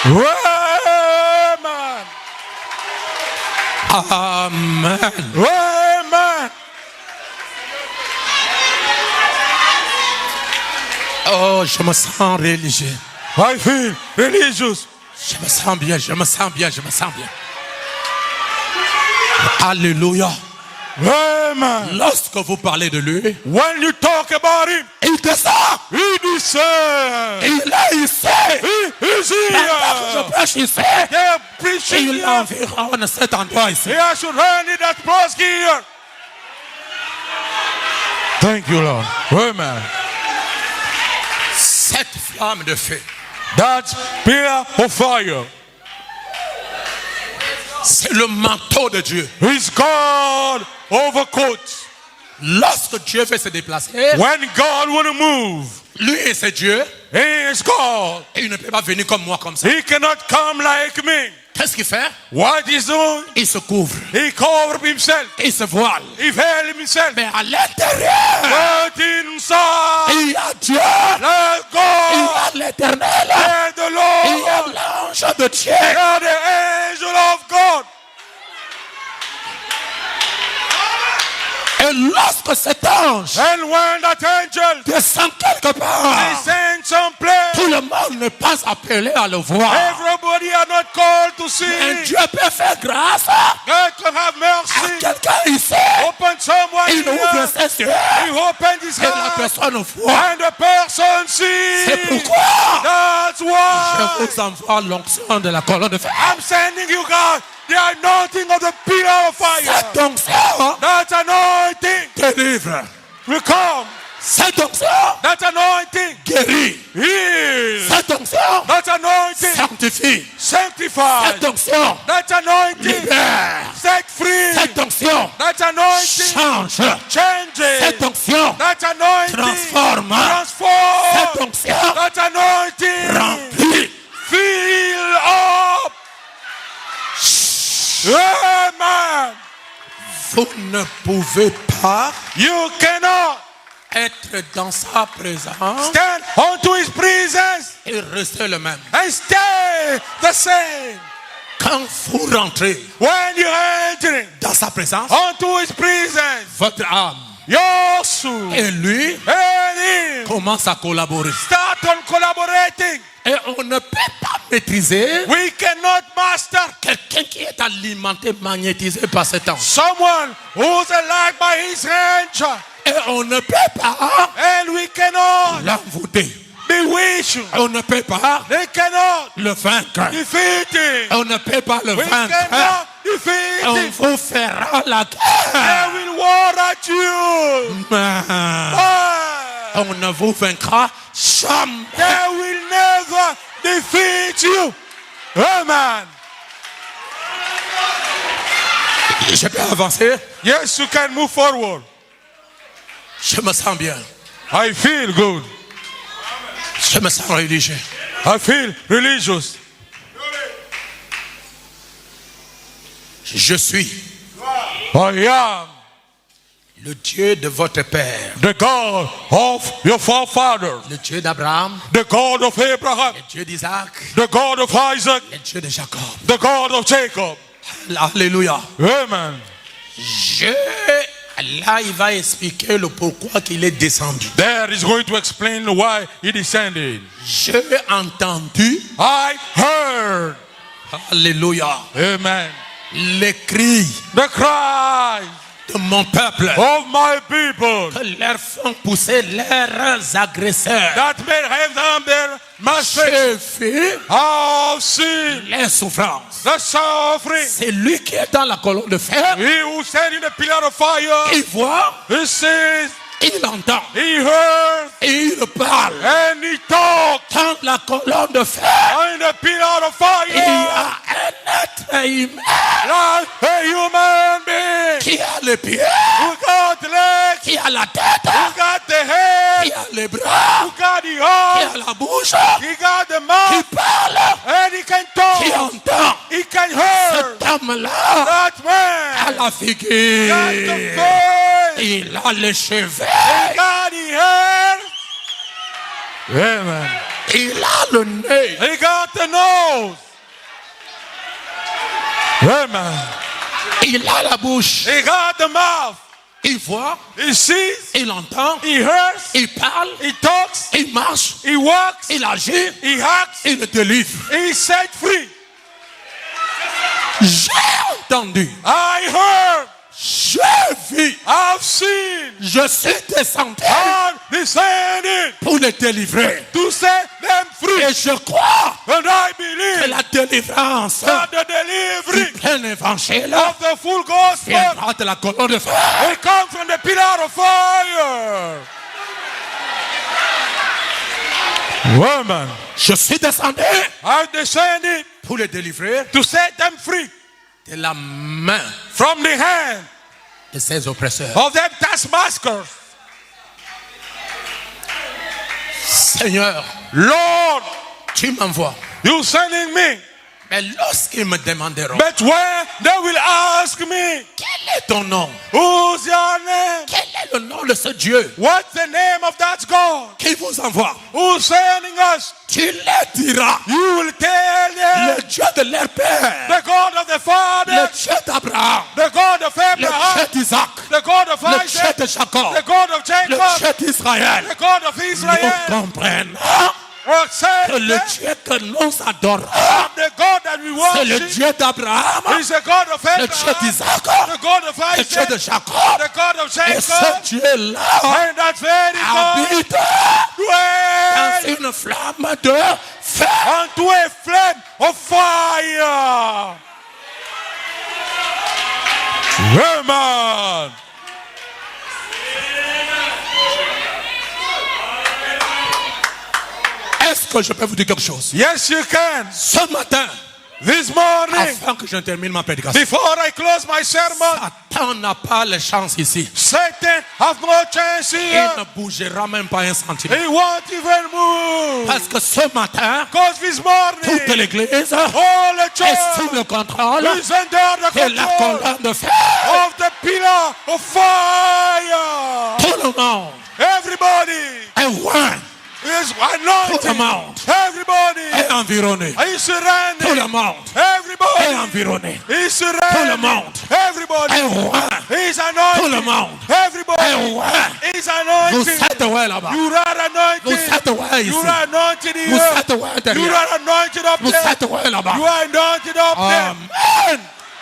Amen. Amen. Amen. Oh, je me sens religieux. I feel religious. Je me sens bien, je me sens bien, je me sens bien. Alléluia. Amen. Lorsque vous parlez de lui, When you talk about him, il descend. he descends. Il est ici. He is Pendant que je here. prêche ici, They're preaching il here. environne cet endroit ici. He has surrounded that place here. Thank you, Lord. Amen. Cette flamme de feu, That pillar of fire c'est le manteau de Dieu. is God overcoat. Lorsque Dieu veut se déplacer, When God will move, lui et c'est Dieu, he is God. et il ne peut pas venir comme moi comme ça. He cannot come like me. Qu'est-ce qu'il fait? What he's doing, Il se couvre, he covered himself. il se voile. He veiled himself. Mais à l'intérieur, But inside, il y a Dieu, let il God y a l'Éternel, and the il y a Lord, l'ange de Dieu. and the angel of God. Et lorsque cet ange And when that angel descend quelque part, descends someplace, tout le monde n'est pas appelé à le voir. everybody are not called to see. Et Dieu peut faire grâce God can have à mercy. quelqu'un ici. Open someone Il ouvre here. ses yeux He opened his et la heart. personne voit. And the person C'est sees. pourquoi That's je why vous envoie l'onction de la colonne de feu. I'm sending you guys the anointing of the pillar of fire. Cette onction That anointing délivre. will come. Cette onction That anointing guérit. heals. Cette onction That anointing sanctifie. sanctifies. Cette onction That anointing libère. set free. Cette onction That anointing change. changes. Cette onction That anointing transforme. transforms. Cette onction That anointing remplit. fill up. Amen. Vous ne pouvez pas You cannot être dans sa présence stand unto his presence et rester le même. and stay the same. Quand vous rentrez When you're entering dans sa présence, unto his presence, votre âme your soul et lui and him commencent à collaborer. start on collaborating. Et on ne peut pas maîtriser We cannot master quelqu'un qui est alimenté, magnétisé par cet ange. someone who's alive by his hand, Et on ne peut pas and we cannot l'envoûter. bewitch him. On ne peut pas They cannot le vaincre. defeat him. On ne peut pas le We vaincre. cannot defeat On you. vous fera la They guerre. will war at you. Mais Ah, on ne vous vaincra jamais. they will never defeat you. Amen. Je peux avancer. Yes, you can move forward. Je me sens bien. I feel good. Je me sens religieux. I feel religious. Je suis I am le Dieu de votre Père, the God of your forefathers, le Dieu d'Abraham, the God of Abraham, le Dieu d'Isaac, the God of Isaac, le Dieu de Jacob. the God of Jacob. Alléluia. Amen. Là, il va expliquer le pourquoi qu'il est descendu. There is going to explain why he descended. J'ai entendu, I heard. alléluia, Amen. les cris The cry de mon peuple of my people que leur font pousser leurs agresseurs. that may have them their masters J'ai vu have seen les souffrances. the suffering. C'est lui qui est dans la colonne de fer. He who stand in the pillar of fire, Il voit, he sees, il entend, he heard, et il parle. and he talked. Dans la colonne de fer, In the pillar of il y fire, a un être humain like a human being qui a les pieds, who got the legs, qui a la tête, who got the qui head, a les bras, who got the qui arms, a la bouche, he got the qui mouth, parle, and he can qui talk. entend. He can hear. Cet homme-là That a man la got figure, the face, il a les cheveux, he got the hair, amen. il a le nez, He got the nose, amen. il a la bouche, He got the mouth. il voit, He sees, il entend, he hears, il parle, he talks, il marche, he walks, il agit, he acts, il délivre. he set free. J'ai entendu, I heard, j'ai vu, I've seen, je suis descendu I'm descending pour les délivrer. to set them free. Et je crois And I que believe la délivrance that the du delivery plein évangile of the full gospel, viendra de la colonne de fer. it comes from the pillar of fire. Woman, Je suis descendu I descended pour les délivrer to set them free de la main from the hand de ses oppresseurs. of them taskmasters. Seigneur, Lord, tu m'envoies. you sending me. Mais lorsqu'ils me demanderont, But when they will ask me, quel est ton nom? who's your name? Quel est le nom de ce Dieu What's the name of that God qui vous envoie? who's sending us? Tu leur diras, You will tell them le Dieu de leur père, the God of the le Father, Dieu d'Abraham, the God of le Dieu Abraham, d'Isaac, the God of le Dieu Isaac, de Jacob, the God of le Jacob, Dieu d'Israël. the God of Nous Israel. comprenons Accept que le them. Dieu que nous adorons, The God that we c'est le worship Dieu d'Abraham, is the God of le Dieu Abraham, d'Isaac, the God of le Dieu de Isaac, Jacob. the God of Et ce Jacob, Dieu-là and that very God habite dwells dans une flamme de feu. unto a flame of fire. Amen. Est-ce que je peux vous dire quelque chose? Yes, you can. Ce matin, This morning, afin que je termine ma prédication, before I close my sermon, Satan n'a pas les chances ici. Satan have no chance Il here. ne bougera même pas un centimètre. He won't even move. Parce que ce matin, Because this toute morning, l'église all the est sous church le contrôle is under the de la control colonne de fer. of the pillar of fire. Tout le monde Everybody est loin. is Tout le anointed. monde Everybody est environné. is Tout le surrounded. monde est Everybody environné. is Tout le surrounded. monde Everybody est loin. is Tout le anointed. monde Everybody est loin. is Vous anointed. êtes ouais là-bas. You are Vous anointed. êtes ouais ici. You are anointed Vous here. êtes ouais You derrière. are anointed up Vous there. êtes ouais là-bas. You are anointed up there. Amen.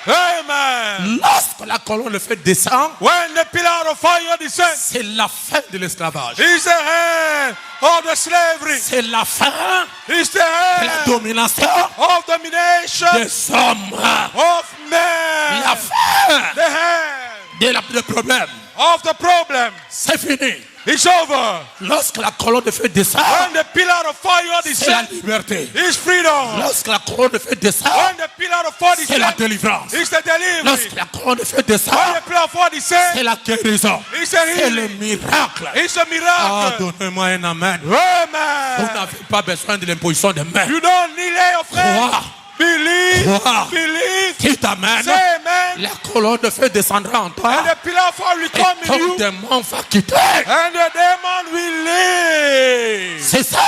Amen. Lorsque la colonne de feu descend, When the pillar of fire descends, c'est la fin de l'esclavage. it's the hand of the slavery. C'est la fin It's the de la hand domination of domination des hommes. of men. La fin The hand du problème. of the problem. C'est fini. It's over. Lorsque la colonne de feu descend, When the pillar of fire c'est la descends, liberté. it's freedom. Lorsque la colonne de feu descend, When the pillar of fire c'est la descends, délivrance. it's the delivery. Lorsque la colonne de feu descend, When the pillar of fire descends, c'est la guérison. it's a C'est le healing. miracle. It's a Ah, miracle. donnez-moi un amen. Vous Amen. n'avez pas besoin de l'imposition des mains. You don't need lay of hands. Crois. Believe. Crois. Believe. Qui t'amène? Say amen. La colonne de feu descendra en toi. And the pillar of fire will Et come in ton you. démon va quitter. And the demon will leave. C'est ça.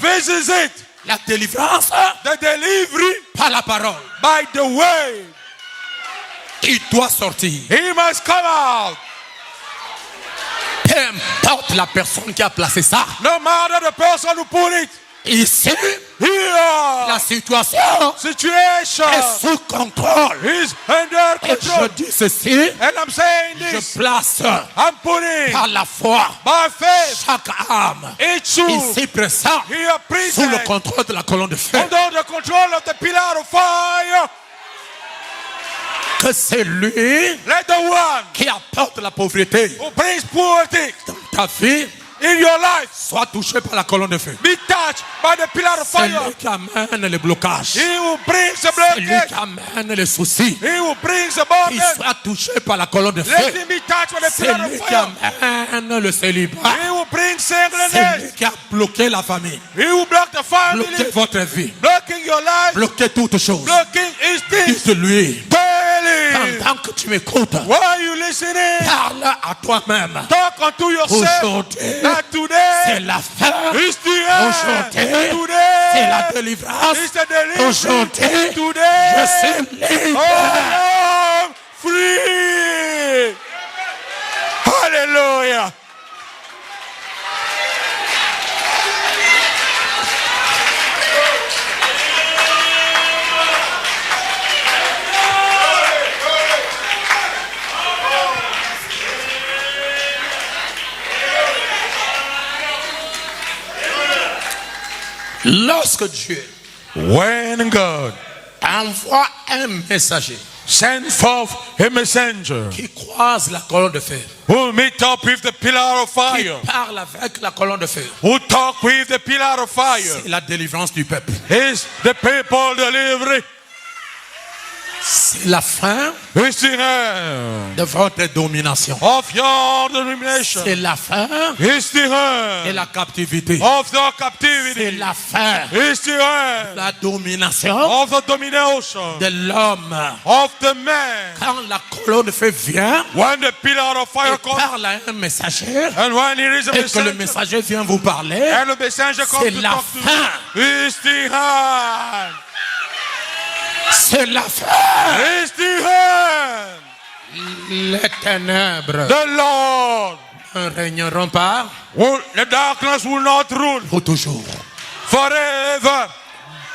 This is it. La délivrance The delivery par la parole. by the way. Il doit sortir. He must come out. Peu importe la personne qui a placé ça. No matter the person who put it. Ici, Here. la situation Situation est sous contrôle. is under Et je control. dis ceci, And I'm saying je this. place I'm putting par la foi by faith chaque âme each soul ici présent here sous le present contrôle de la colonne de feu. under the control of the pillar of fire. Que c'est lui Let the one qui apporte la pauvreté who brings poverty dans ta vie in your life soit touché par la colonne de feu. be touched by the pillar of C'est fire. lui qui amène les blocages. He who brings the C'est lui blockage. qui amène les soucis. He who brings the Il burden. soit touché par la colonne de Let feu. him be touched by the C'est pillar lui of qui fire. amène le célibat. He who brings C'est lui singleness. qui a bloqué la famille. He who blocked the Bloqué family. votre vie. Blocking your life. Bloqué toutes choses. Blocking his things. Dites-lui, Tell him. pendant que tu m'écoutes, Why are you listening? parle à toi-même. Talk unto yourself. Aujourd'hui, That c'est today la fin. is the end. Aujourd'hui, c'est la Today délivrance. is the delivery. Aujourd'hui, Today je suis libre. I am free. Hallelujah. Lorsque Dieu When God envoie un messager send forth a messenger qui croise la colonne de feu, who meet up with the pillar of qui fire, parle avec la colonne de feu, who talk with the pillar of fire, c'est la délivrance du peuple. is the people delivery. C'est la fin It's the end de votre domination. of your domination. C'est la fin It's the de end la captivité. of your C'est captivity. la fin It's the end de la domination of the domination de l'homme. of the man. Quand la colonne de feu vient When the pillar of fire et comes, parle à un messager and when it is a et que le messenger, messager vient vous parler, and the messenger comes c'est to la talk to fin. you, it's the hand. C'est la fin. It's the hand. Les ténèbres The Lord. ne régneront pas The darkness will not rule pour toujours. forever.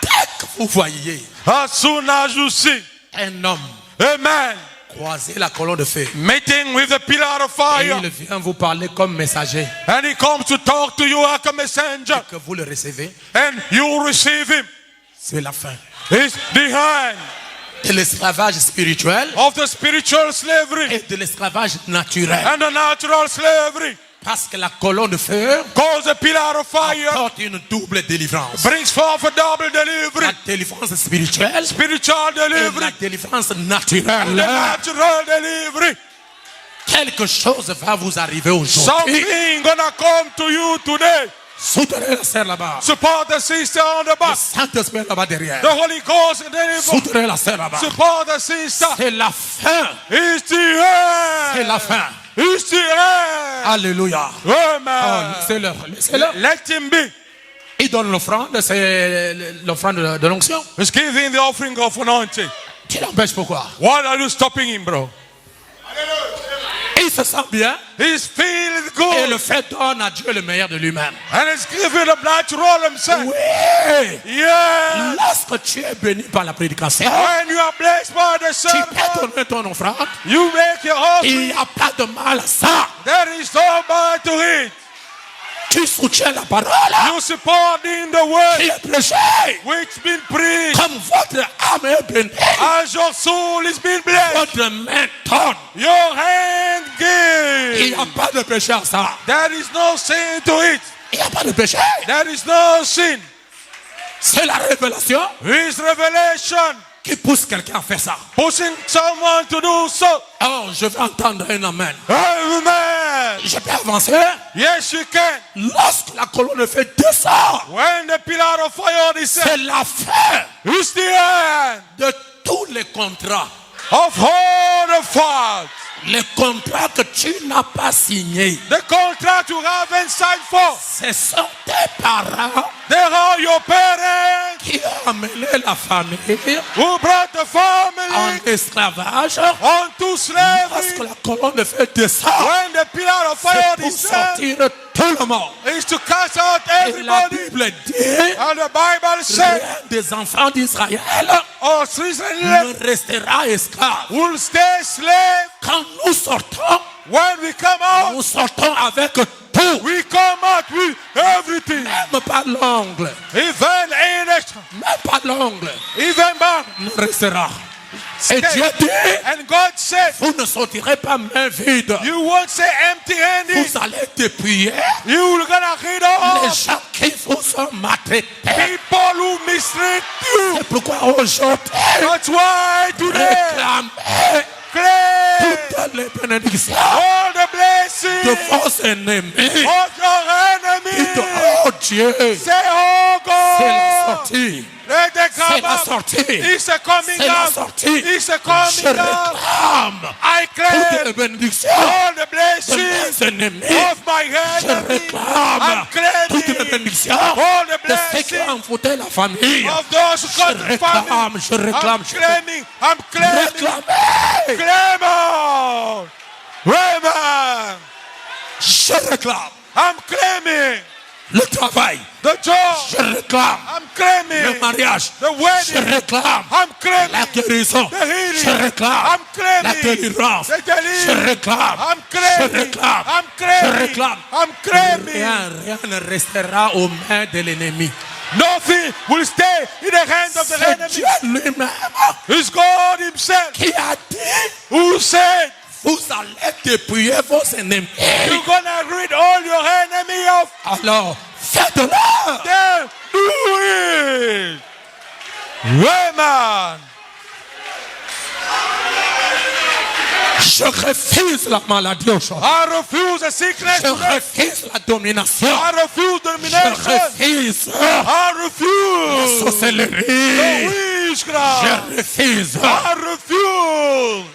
Dès que vous voyez As soon as you see un homme a man croiser la colonne de feu meeting with the pillar of et fire, il vient vous parler comme messager and he comes to talk to you like a messenger, que vous le recevez, and you receive him, c'est la fin it's the hand de l'esclavage spirituel of the spiritual slavery et de l'esclavage naturel. and the natural slavery. Parce que la colonne de feu Cause the pillar of fire apporte une double délivrance. brings forth a double La delivery, délivrance spirituelle spiritual et la delivery, délivrance the naturelle. natural delivery. Quelque chose va vous arriver aujourd'hui. Something gonna come to you today. Soutenez la sœur là-bas. Support the sister on the Le back. Saint-Esprit là-bas derrière. The Holy Ghost in the neighbor. Soutenez la sœur là-bas. Support the sister. C'est la fin. It's the C'est end. la fin. It's the end. Alléluia. Oh, Amen. laissez-le. Laissez-le. Let him be. Il donne l'offrande. C'est l'offrande de l'onction. He's giving the offering of anointing. Tu l'empêches pourquoi? Why are you stopping him, bro? Il se sent bien. He's feeling Et le good. fait donne à Dieu le meilleur de lui-même. And he's giving the natural himself. Oui. Yeah. Lorsque tu es béni par la prédication, When you are blessed by the tu peux sermon, donner ton offrande. you make your Il offering. n'y a pas de mal à ça. There is no bad to it. Tu soutiens la parole You support in the word qui est prêchée. which been preached. Comme votre âme est bénie, As your soul is being blessed, votre main donne. your hand Il n'y gives. a pas de péché à ça. There is no sin to it. Il n'y a pas de péché. There is no sin. C'est la révélation His revelation qui pousse quelqu'un à faire ça. pushing someone to do so. Oh, je vais entendre un amen. Amen. Je peux avancer. Yes, you can. Lorsque la colonne de feu descend, When the pillar of fire descends, c'est la fin it's the end de tous les contrats. of all the faults. Les contrats que tu n'as pas signés, The contract you haven't signed for. ce sont tes parents They are your parents qui ont amené la famille who brought the en family esclavage. onto Lorsque slavery. la colonne de feu descend, When the pillar of fire c'est pour descends, sortir tout le monde. is to cast out Et la everybody. Bible dit, And the Bible says, rien des enfants d'Israël us Israelites ne restera esclave. will stay slave. Quand nous sortons, When we come out, nous sortons avec tout. we come out with everything. Même pas l'ongle, Even in it, même pas l'ongle even back. ne restera. Et Dieu dit, And God said, vous ne sortirez pas main vide. you won't say empty-handed. Vous allez dépouiller You're gonna hit les off gens qui vous ont maltraité. people who mistreat you. C'est pourquoi aujourd'hui, That's why today, réclamez claim toutes les bénédictions all the de blessings vos ennemis. of your Dites, enemies. oh Dieu, Say, oh c'est la God, sortie. let them C'est come la out. sortie. It's a coming C'est la out. sortie. It's a Je coming out. réclame I toutes les claim bénédictions all the de blessings mes ennemis. of my Je enemies. réclame I'm toutes les claiming bénédictions all the de ceux qui blessings ont foutu la famille. of those who got the family. Je réclame, I'm claiming. réclamez. Claim on. Amen. Je réclame I'm claiming le travail. the job. Je réclame I'm le claiming mariage. the Je wedding. réclame I'm la claiming guérison. the healing. Je réclame I'm la claiming délivrance. the Je deliverance. réclame. I'm Je claiming. réclame. I'm Je claiming. réclame. I'm claiming. Rien ne restera aux mains de l'ennemi. Nothing will stay in the hands of the C'est enemy. Dieu lui-même It's God Himself qui a dit, who said, vous allez dépouiller vos ennemis. you're gonna rid all your enemy of Alors, faites-le. them. Do it. Amen. Je refuse la maladie aujourd'hui. I refuse the sickness Je today. refuse la domination. I refuse Je domination. refuse I la refuse sorcellerie. the witchcraft. Je refuse. I refuse.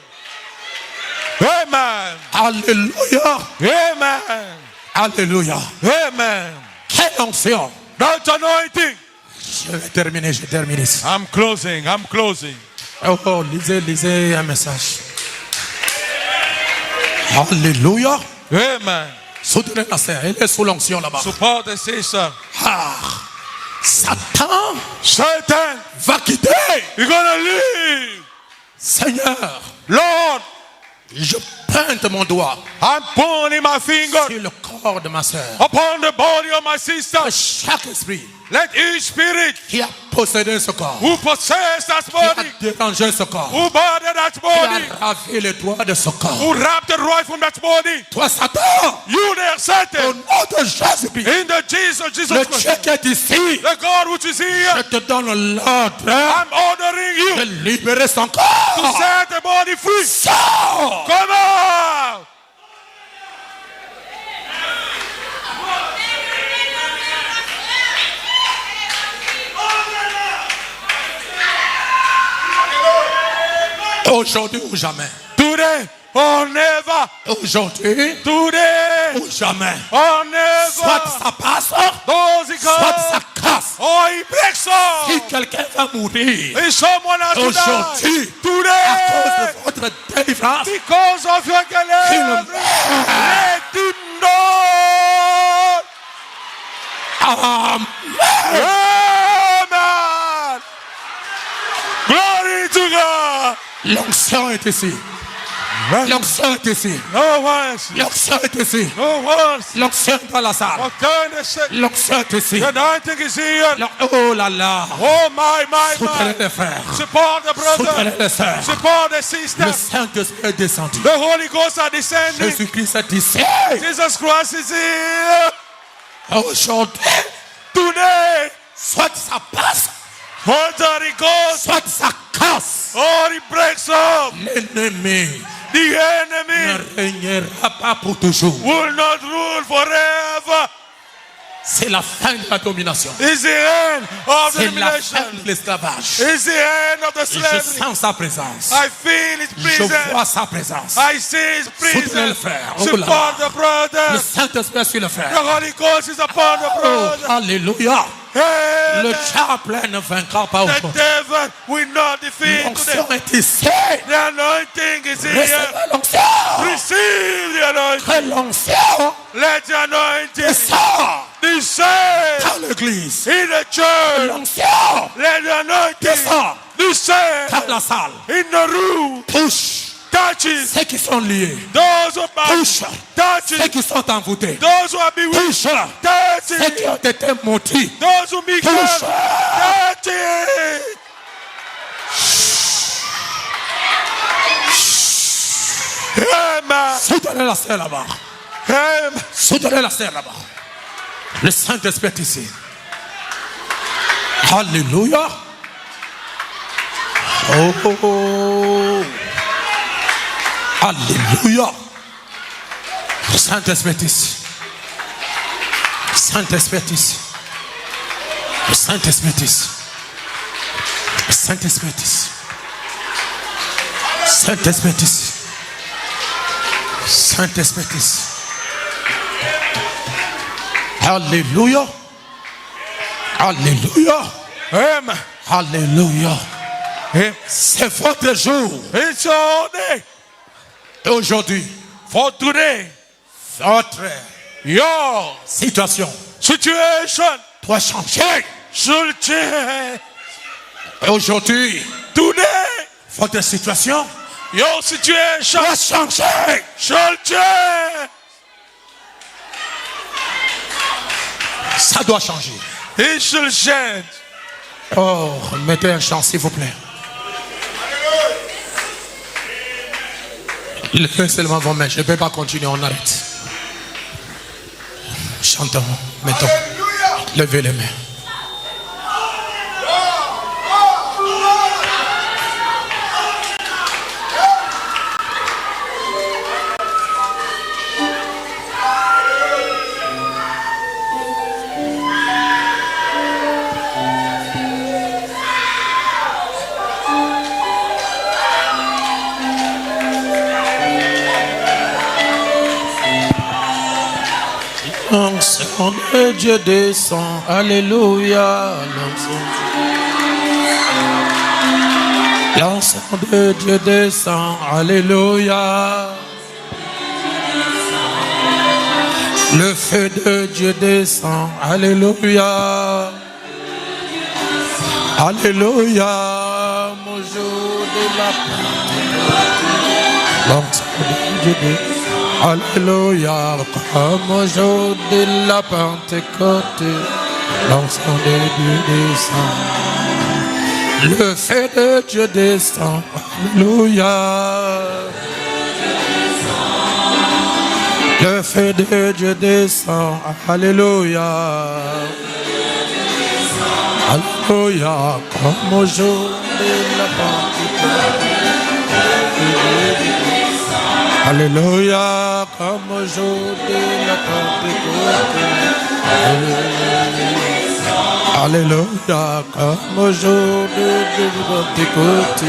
Amen. Alléluia. Amen. Alléluia. Amen. Quelle onction. That anointing. Je vais terminer, je termine ici. I'm closing. I'm closing. Oh, lisez un message. Alléluia. Amen. Soutenez la sœur, elle est sous l'onction là-bas. Support the sister. Ah, Satan Satan, va quitter. you're gonna leave. Seigneur, Lord, je pointe mon doigt I'm pointing my finger sur le corps de ma sœur. upon the body of my sister. Chaque esprit Let each spirit qui a possédé ce corps, who possess that qui a body, dérangé ce corps, who bothered that qui body, a ravi les droits de ce corps. who wrapped the right from that body, Toi, Satan, you there, au Satan, nom de Jésus-Christ, in the Jesus le Christ, Dieu qui est ici, the God which is je here, te donne l'ordre I'm ordering de you libérer son to corps. set the body free. Sors! Come on! Aujourd'hui ou jamais. Today or never. Aujourd'hui Today ou jamais. or never. Soit ça passe, Those who soit come, ça casse. Oh, he breaks off. Si quelqu'un va mourir If someone has to die aujourd'hui à today cause de votre délivrance, because of your deliverance, let him know. Amen. Amen. Glory to God. L'onction est ici. L'onction est ici. No words. L'onction est ici. No words. L'onction est dans la salle. What kind of sick? L'onction est ici. The anointing is here. Oh là là. Oh my. Soutenez les frères. Support the Soutenez brother. les sœurs. Support the Le sister. Saint-Esprit est descendu. The Holy Ghost are descending. Jésus-Christ est ici. Jesus Christ is here. Aujourd'hui, Today, soit ça passe, whether he goes soit ça casse. or he breaks up, L'ennemi the enemy ne régnera pas pour toujours. will not rule forever. C'est la fin de la domination. It's the end of the C'est la domination. fin de l'esclavage. It's the end of the Et je slavery. sens sa présence. I feel his Je vois presence. sa présence. I see his Soutenez le presence. frère. Oh là Support the Le brother. Saint-Esprit est sur le The frère. Holy Ghost is upon the Oh, brother. alléluia. Hey, Le diable ne vaincra pas the aujourd'hui. devil will not defeat L'onction today. est ici. The anointing is here. Recevez l'onction. Receive the anointing. Que l'onction Let the anointing descend descend dans l'église. in the church. L'onction Let the anointing descend descend dans la salle. in the room. Touche Touches ceux qui sont liés. those who are bound. Touche ceux Touches qui sont envoûtés. those who are bewitched. Touche ceux Touches qui ont été maudits. those who become. Touche. Touches. Amen. Soutenez la sœur là-bas. Amen. Soutenez la sœur là-bas. Le Saint-Esprit est ici. Alléluia. Oh, oh, oh. Alléluia. Le Saint-Esprit est ici. Le Saint-Esprit est ici. Le Saint-Esprit est ici. Le Saint-Esprit est ici. Le Saint-Esprit est ici. Le Saint-Esprit est ici. Alléluia. Alléluia. Amen. Alléluia. Amen. C'est votre jour. It's your day. Et aujourd'hui, For today, votre your situation situation doit changer. should change. Et aujourd'hui, Today, votre situation your situation doit changer. should change. Ça doit changer. It should change. Oh, mettez un chant, s'il vous plaît. Levez seulement vos mains. Je ne peux pas continuer, on arrête. Chantons, mettons. Levez les mains. L'onction de Dieu descend, alléluia. L'onction de Dieu descend, alléluia. Le feu de Dieu descend, alléluia. Alléluia, mon jour de la Pentecôte. L'onction de Dieu descend. Alléluia, comme au jour de la Pentecôte, l'onction de Dieu descend. Le feu de Dieu descend. Alléluia. Le feu de Dieu descend. Alléluia. Alléluia, comme au jour de la Pentecôte. Alléluia, comme au jour de la Pentecôte. Alléluia, comme au jour de la Pentecôte.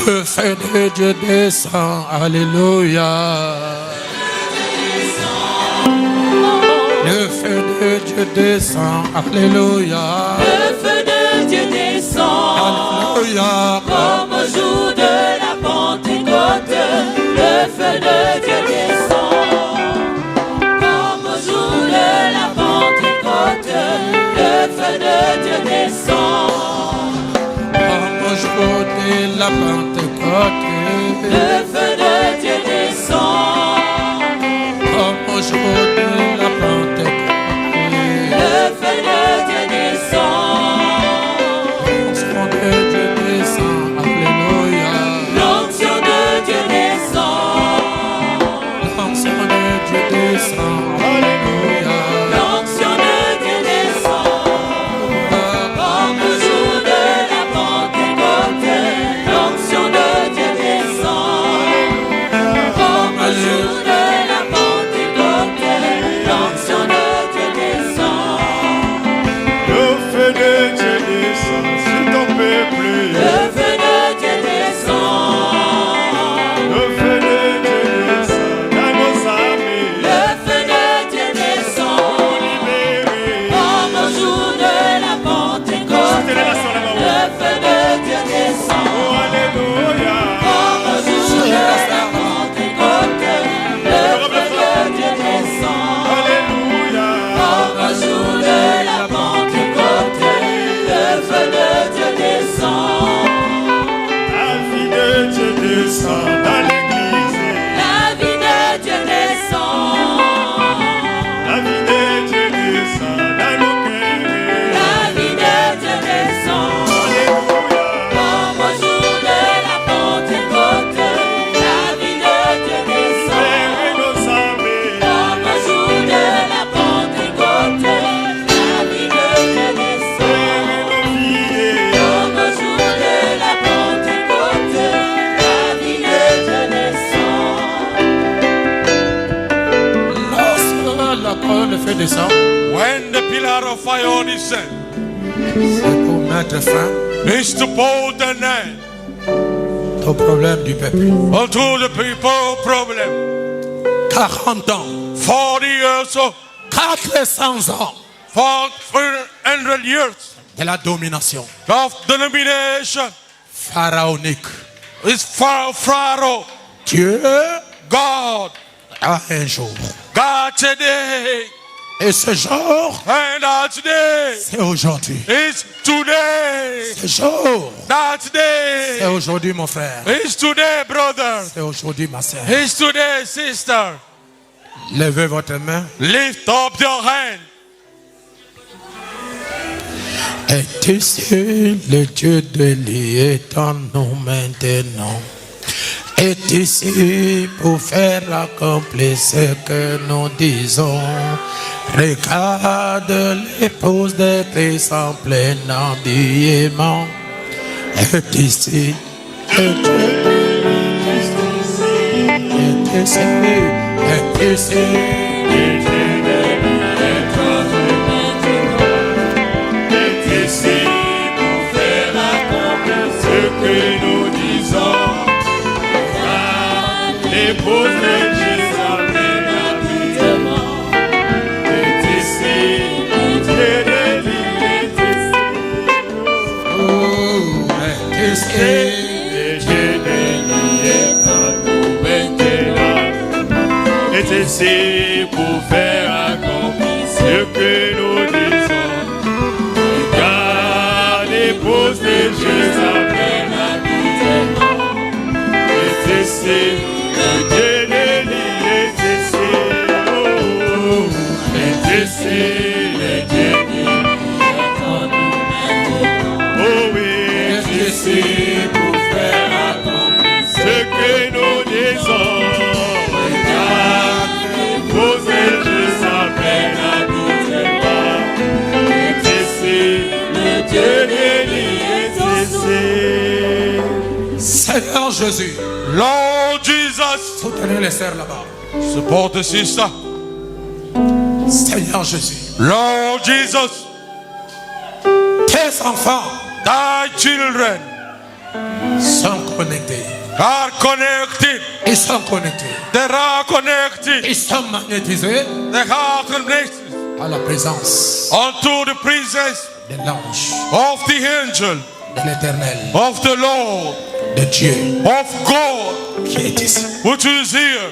Le feu de Dieu descend. Alléluia. Le descend. Alléluia. Le feu de Dieu descend. Alléluia. Comme au jour de la Pentecôte, le feu de Dieu descend. Comme au jour de la Pentecôte, le feu de Dieu descend. Comme au jour de la Pentecôte, le feu de Dieu descend. comme au jour de la Pentecôte, Le feu de Dieu descend. l'onction de Dieu descend. Alléluia. L'onction de Dieu descend. L'onction de Dieu descend. Alléluia. L'onction de Dieu descend. Comme au jour de la Pentecôte, l'onction de Dieu descend. Comme au jour de la Pentecôte, l'onction de Dieu descend. Le feu de Dieu descend sur ton peuple. Le feu de Dieu descend. Le feu de Dieu descend dans nos armées. Le feu de Dieu descend. Libérés. Comme au jour de la Pentecôte, le feu de Dieu descend. Oh, alléluia. Comme au jour de la Pentecôte, le feu de Dieu descend. Alléluia. Comme au jour de la Pentecôte, le feu de Dieu descend. La vie de Dieu descend dans l'église. La vie de Dieu descend. La vie de Dieu descend dans nos cœurs. La vie de Dieu descend. Alléluia. Comme au jour de la Pentecôte, la vie de Dieu descend. Libérez nos armées. Comme au jour de la Pentecôte, la vie de Dieu descend. Libérez nos vies. Comme au jour de la Pentecôte, la vie de Dieu descend. Lorsque la colonne de feu descend, When the pillar of fire descends, c'est pour mettre fin it's to put an end au problème du peuple. unto the people problem. 40 ans, 40 years of 400 ans 400 years de la domination of denomination. pharaonique. It's Pharaoh, Dieu God, a un jour. God today, Et ce jour, and that today c'est aujourd'hui. is today. Ce jour, That c'est day aujourd'hui, mon frère. is today, brother. C'est aujourd'hui, ma sœur. Is today, sister. Levez votre main. Lift up your hand. Et ici, le Dieu de l'île est en nous maintenant. Est ici pour faire accomplir ce que nous disons. Regarde l'épouse de Christ en plein habillement. Est ici, le Dieu de l'île est ici. Est ici. Ici pour faire accomplir ce que nous disons. L'épouse de Jésus amène habilement. Est ici, le Dieu de l'île est ici. Oh, est ici. Le Dieu de l'île est en nous maintenant. Est ici pour faire accomplir ce que nous disons. Regarde l'épouse de Jésus amène habilement. Est ici, le Dieu de l'île est ici. Oh, est ici, le Dieu de l'île est en nous maintenant. Oh oui, est ici pour faire accomplir ce que nous disons. Regarde l'épouse de Jésus amène habitement. Est ici, le Dieu de l'île est ici. Seigneur Jésus, Lord Jesus, soutenez les sœurs là-bas. support the sister. Seigneur Jésus, Lord Jesus, tes enfants thy children sont connectés. are connected. Ils sont connectés. They are connected. Ils sont magnétisés They are connected à la présence unto the presence de l'ange, of the angel, de l'éternel, of the Lord, de Dieu of God, qui est ici. which is here.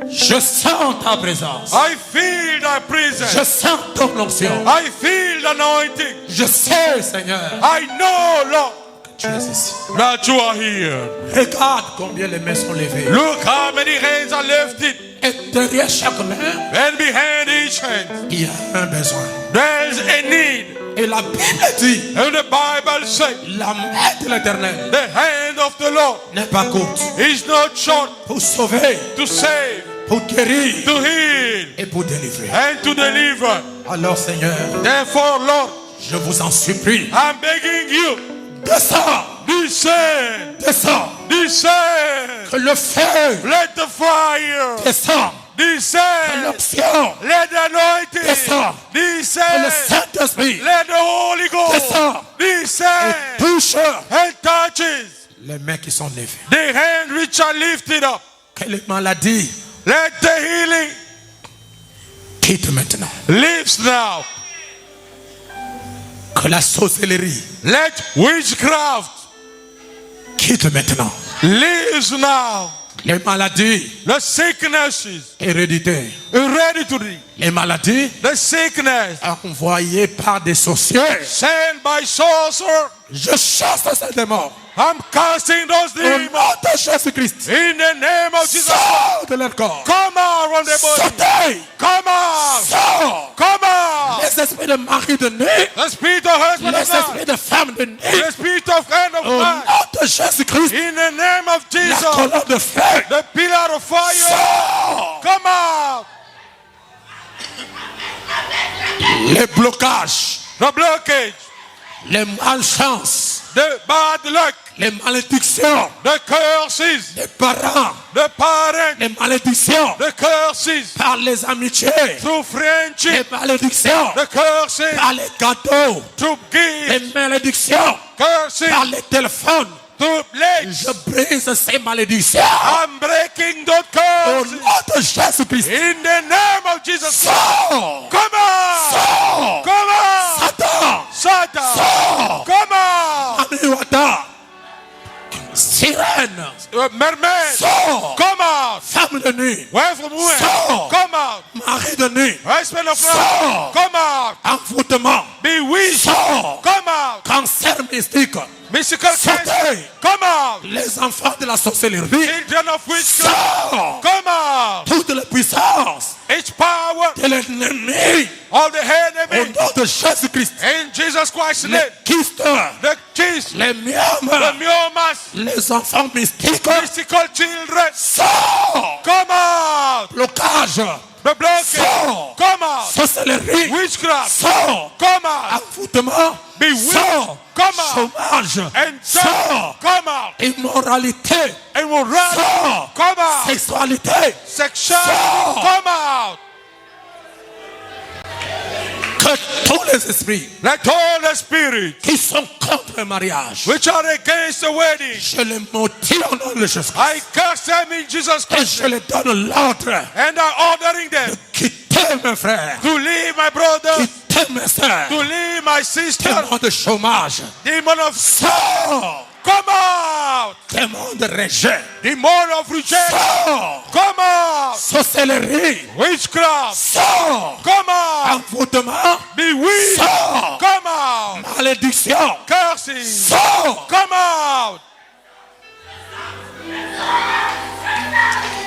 Je sens ta présence. I feel thy Je presence. sens ton onction. I feel the anointing. Je sais, Seigneur, I know, Lord, que tu es ici. that you are here. Regarde combien les mains sont levées. Look how many hands are lifted, Et derrière chaque main, and behind each hand, il y a un besoin. there's a need. Et la Bible dit, And the Bible says, la main de l'éternel the hand of the Lord n'est pas courte is not short pour sauver, to save, pour guérir to heal, et pour délivrer. and to deliver. Alors, Seigneur, Therefore, Lord, je vous en supplie, I'm begging you, descends, descend, descends, descend. que le feu Let the fire descend, que descend. l'onction, Let the anointing Descend. que le descend. Saint-Esprit Let the Holy Ghost Descend. descend touche and touches les mains qui sont levées. the hands which are lifted up. Que les maladies Let the healing quittent maintenant. lives now. Que la sorcellerie Let witchcraft quitte maintenant. lives now. Les maladies The sicknesses héréditaires, hereditary, les maladies the sickness envoyées par des sorciers. sent by sorcerer. Je chasse ces démons. I'm casting those Au nom demons de Jésus-Christ. in the name of Jesus. Sors de leur corps. Come out from the body. Sortez. Come out. Sors. Come out. Les esprits de mari de nuit. The spirit of husband Les of night. esprits de femme de nuit. The spirit of hand of Au night. nom de Jésus-Christ. In the name of La Jesus. colonne de feu. The pillar of fire. Sors. Come out. Les blocages. The blockage. Les malchances. The bad luck. Les malédictions. The curses. Les parents. The parents. Les malédictions. The curses. Par les amitiés. Through Les friendship. malédictions. The curses. Par les cadeaux. Through gifts. Les malédictions. Curses. Par les téléphones. Through legs. Je brise ces malédictions. I'm breaking those Au curses. nom de Jésus-Christ. In the name of Jesus. Sors. Come out. Sors. Come out. Satan. Satan. Sors. Come out. Amiwata. Sirène. Mermaid. Sors. Come out. Femme de nuit. Where from where? Sors. Come out. Mari de nuit. Husband of Sors. night. Come out. Envoûtement. Bewitched. Sors. Come out. Cancer mystique. Mystical Sortez. cancer. Come out. Les enfants de la sorcellerie. Children of witchcraft. Sors. Come out. Toute la puissance Each power de l'ennemi. of the Au enemy. nom de Jésus-Christ. In Jesus Christ's Les name. kystes. The kiss. Les The myomes. myomas. Les enfants mystiques. Mystical children. Sors. Come out. Blocage. The blockage. Sors. Come out. Sorcellerie. Witchcraft. Sors. Come out. Envoûtement. Bewitched. Sors. Come out. Chômage. And Sors. come out. Immoralité. And will run. Sors. Come out. Sexualité. Sexuality. Sors. Come out. Que tous les esprits Let all the spirits qui sont contre le mariage, which are against the wedding, je les maudis au nom de Jésus. I cast them in Jesus Et Christ. je les donne l'ordre. And I'm ordering them Quittez mes frères. to leave my brothers, Quittez mes sœurs. to leave my sister. Témoins de chômage. Demon of Sors. come out. Témoins de rejet. Demon of rejection. Sors. Come out. Sorcellerie. Witchcraft. Sors. Come out. Envoûtement. Bewitched. Sors. Come out. Malédiction. Curses. Sors. Come out.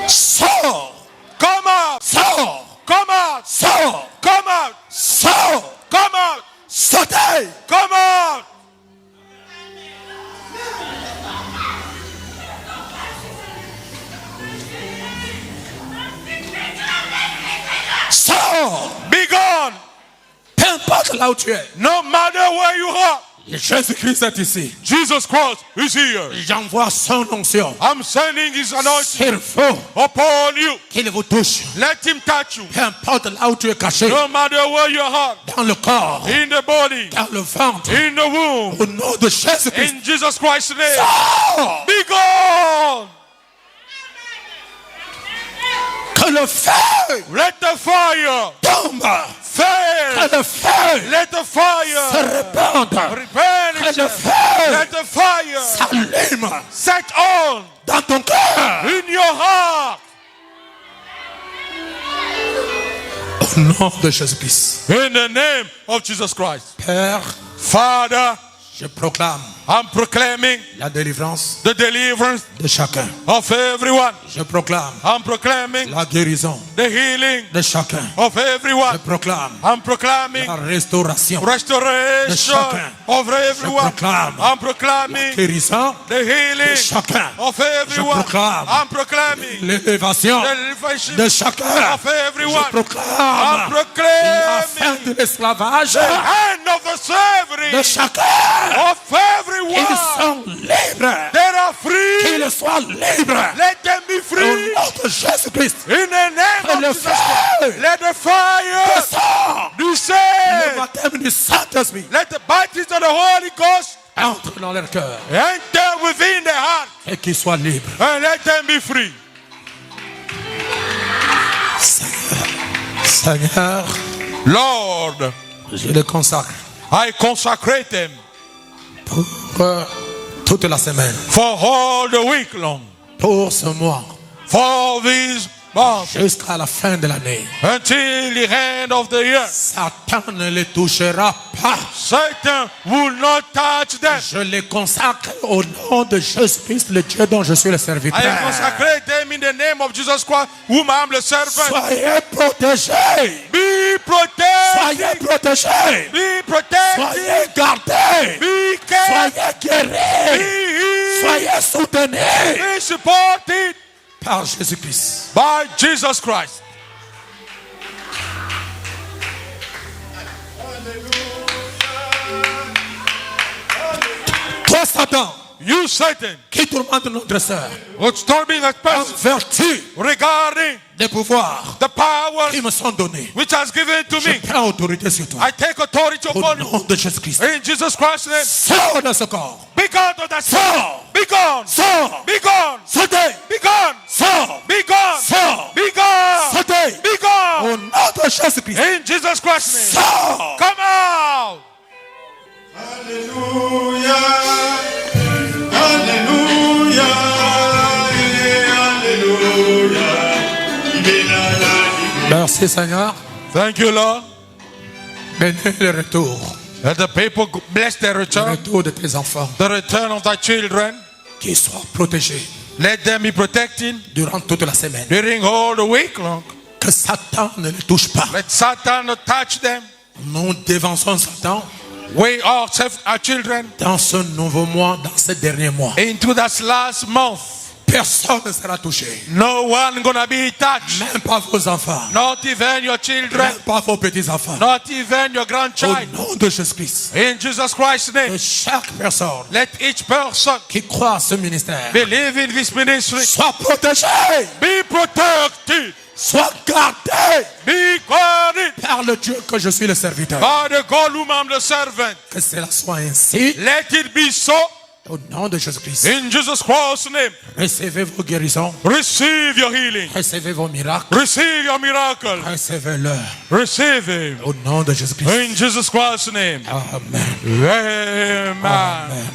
Sors. Come out. Sors. Come out. Sors. Come out. Sors. Come out. Sautez. Come out. Sors. Be gone. Peu importe là où tu es. No matter where you are. Jésus-Christ est ici. Jesus Christ is here. J'envoie son onction I'm sending his anointing sur vous. upon you. Qu'il vous touche. Let him touch you. Peu importe là où tu es caché. No matter where you are. Dans le corps. In the body. Dans le ventre. In the womb. Au nom de Jésus-Christ. In Jesus Christ's name. Sors. Be gone. Que Que le feu Let the fire tombe. fail. Que le feu Let the se fire répande. repel Que le itself. feu Let the fire s'allume set on dans ton cœur. in your heart. Au nom de Jésus-Christ. In the name of Jesus Christ. Père, Father, je proclame I'm proclaiming la délivrance the deliverance de chacun. of everyone. Je proclame I'm proclaiming la guérison the healing de chacun. of Je everyone. proclame I'm proclaiming la restauration. restoration chacun. of everyone. proclame I'm proclaiming Guérison the healing chacun. of everyone. proclame I'm proclaiming l'élévation the elevation de chacun. of everyone. Je I'm proclame la fin proclaiming de l'esclavage the end of the slavery de chacun. of Ils everyone. sont libres. They are free. Qu'ils soient libres. Let them be Au free. nom de Jésus-Christ. In the name Que of le Jesus Christ. feu Let the fire descend. be Le saved. baptême du Saint-Esprit Let the baptism of the Holy Ghost entre dans leur cœur enter within their heart et qu'ils soient libres. and let them be free. Seigneur, Lord, je les consacre I consecrate them pour toute la semaine, for all the week long, pour ce mois, for these months, jusqu'à la fin de l'année. until the end of the year. Satan ne les touchera pas. Satan will not touch them. Je les consacre au nom de Jésus-Christ, le Dieu dont je suis le serviteur. I consecrate them in the name of Jesus Christ, whom I am the servant. Soyez protégés. Be protected. Soyez protégés. Be protected. Soyez gardés. Be kept. Soyez guéris. Be healed. Soyez soutenus Be supported par Jésus-Christ. by Jesus Christ. Toi, Satan, You, Satan, qui tourmente notre sœur, what's storming a en person vertu regarding des pouvoirs the powers qui me sont donnés, which has given to je me. prends autorité sur toi. I take authority Au upon you. nom de Jésus-Christ. In Jesus Christ's name. Sors de ce corps. Be gone of that sin. Sors. Be gone. Sors. Be gone. Sautez. Be gone. Sors. Be gone. Sors. Be gone. Sautez. Be gone. Au nom de Jésus-Christ. In Jesus Christ's name. Sors. Come out. Alléluia. Alléluia. Alléluia. Merci Seigneur. Thank you, Lord. Bénis le retour. Let the people bless their Le return. retour de tes enfants. The return of thy children. Qu'ils soient protégés Let them be protected durant toute la semaine. during all the week long. Que Satan ne les touche pas. Let Satan not touch them. Nous dévançons Satan We ourselves, our children, dans ce nouveau mois, dans ce dernier mois. into that last month. Personne ne sera touché. No one gonna be touched. Même pas vos enfants. Not even your children. Même pas vos petits-enfants. Not even your Au grandchild. nom de Jésus-Christ. In Jesus Christ's name. Que chaque personne Let each person qui croit à ce ministère believe in this ministry. soit protégée, Be protected. soit gardée Be guarded par le Dieu que je suis le serviteur. by the God whom I'm the servant. Que cela soit ainsi. Let it be so. Au nom de Jésus-Christ. In Jesus Christ's name. Recevez vos guérisons. Receive your healing. Recevez vos miracles. Receive your miracle. Recevez-le. Receive it. Au nom de Jésus-Christ. In Jesus Christ's name. Amen. Amen. Amen.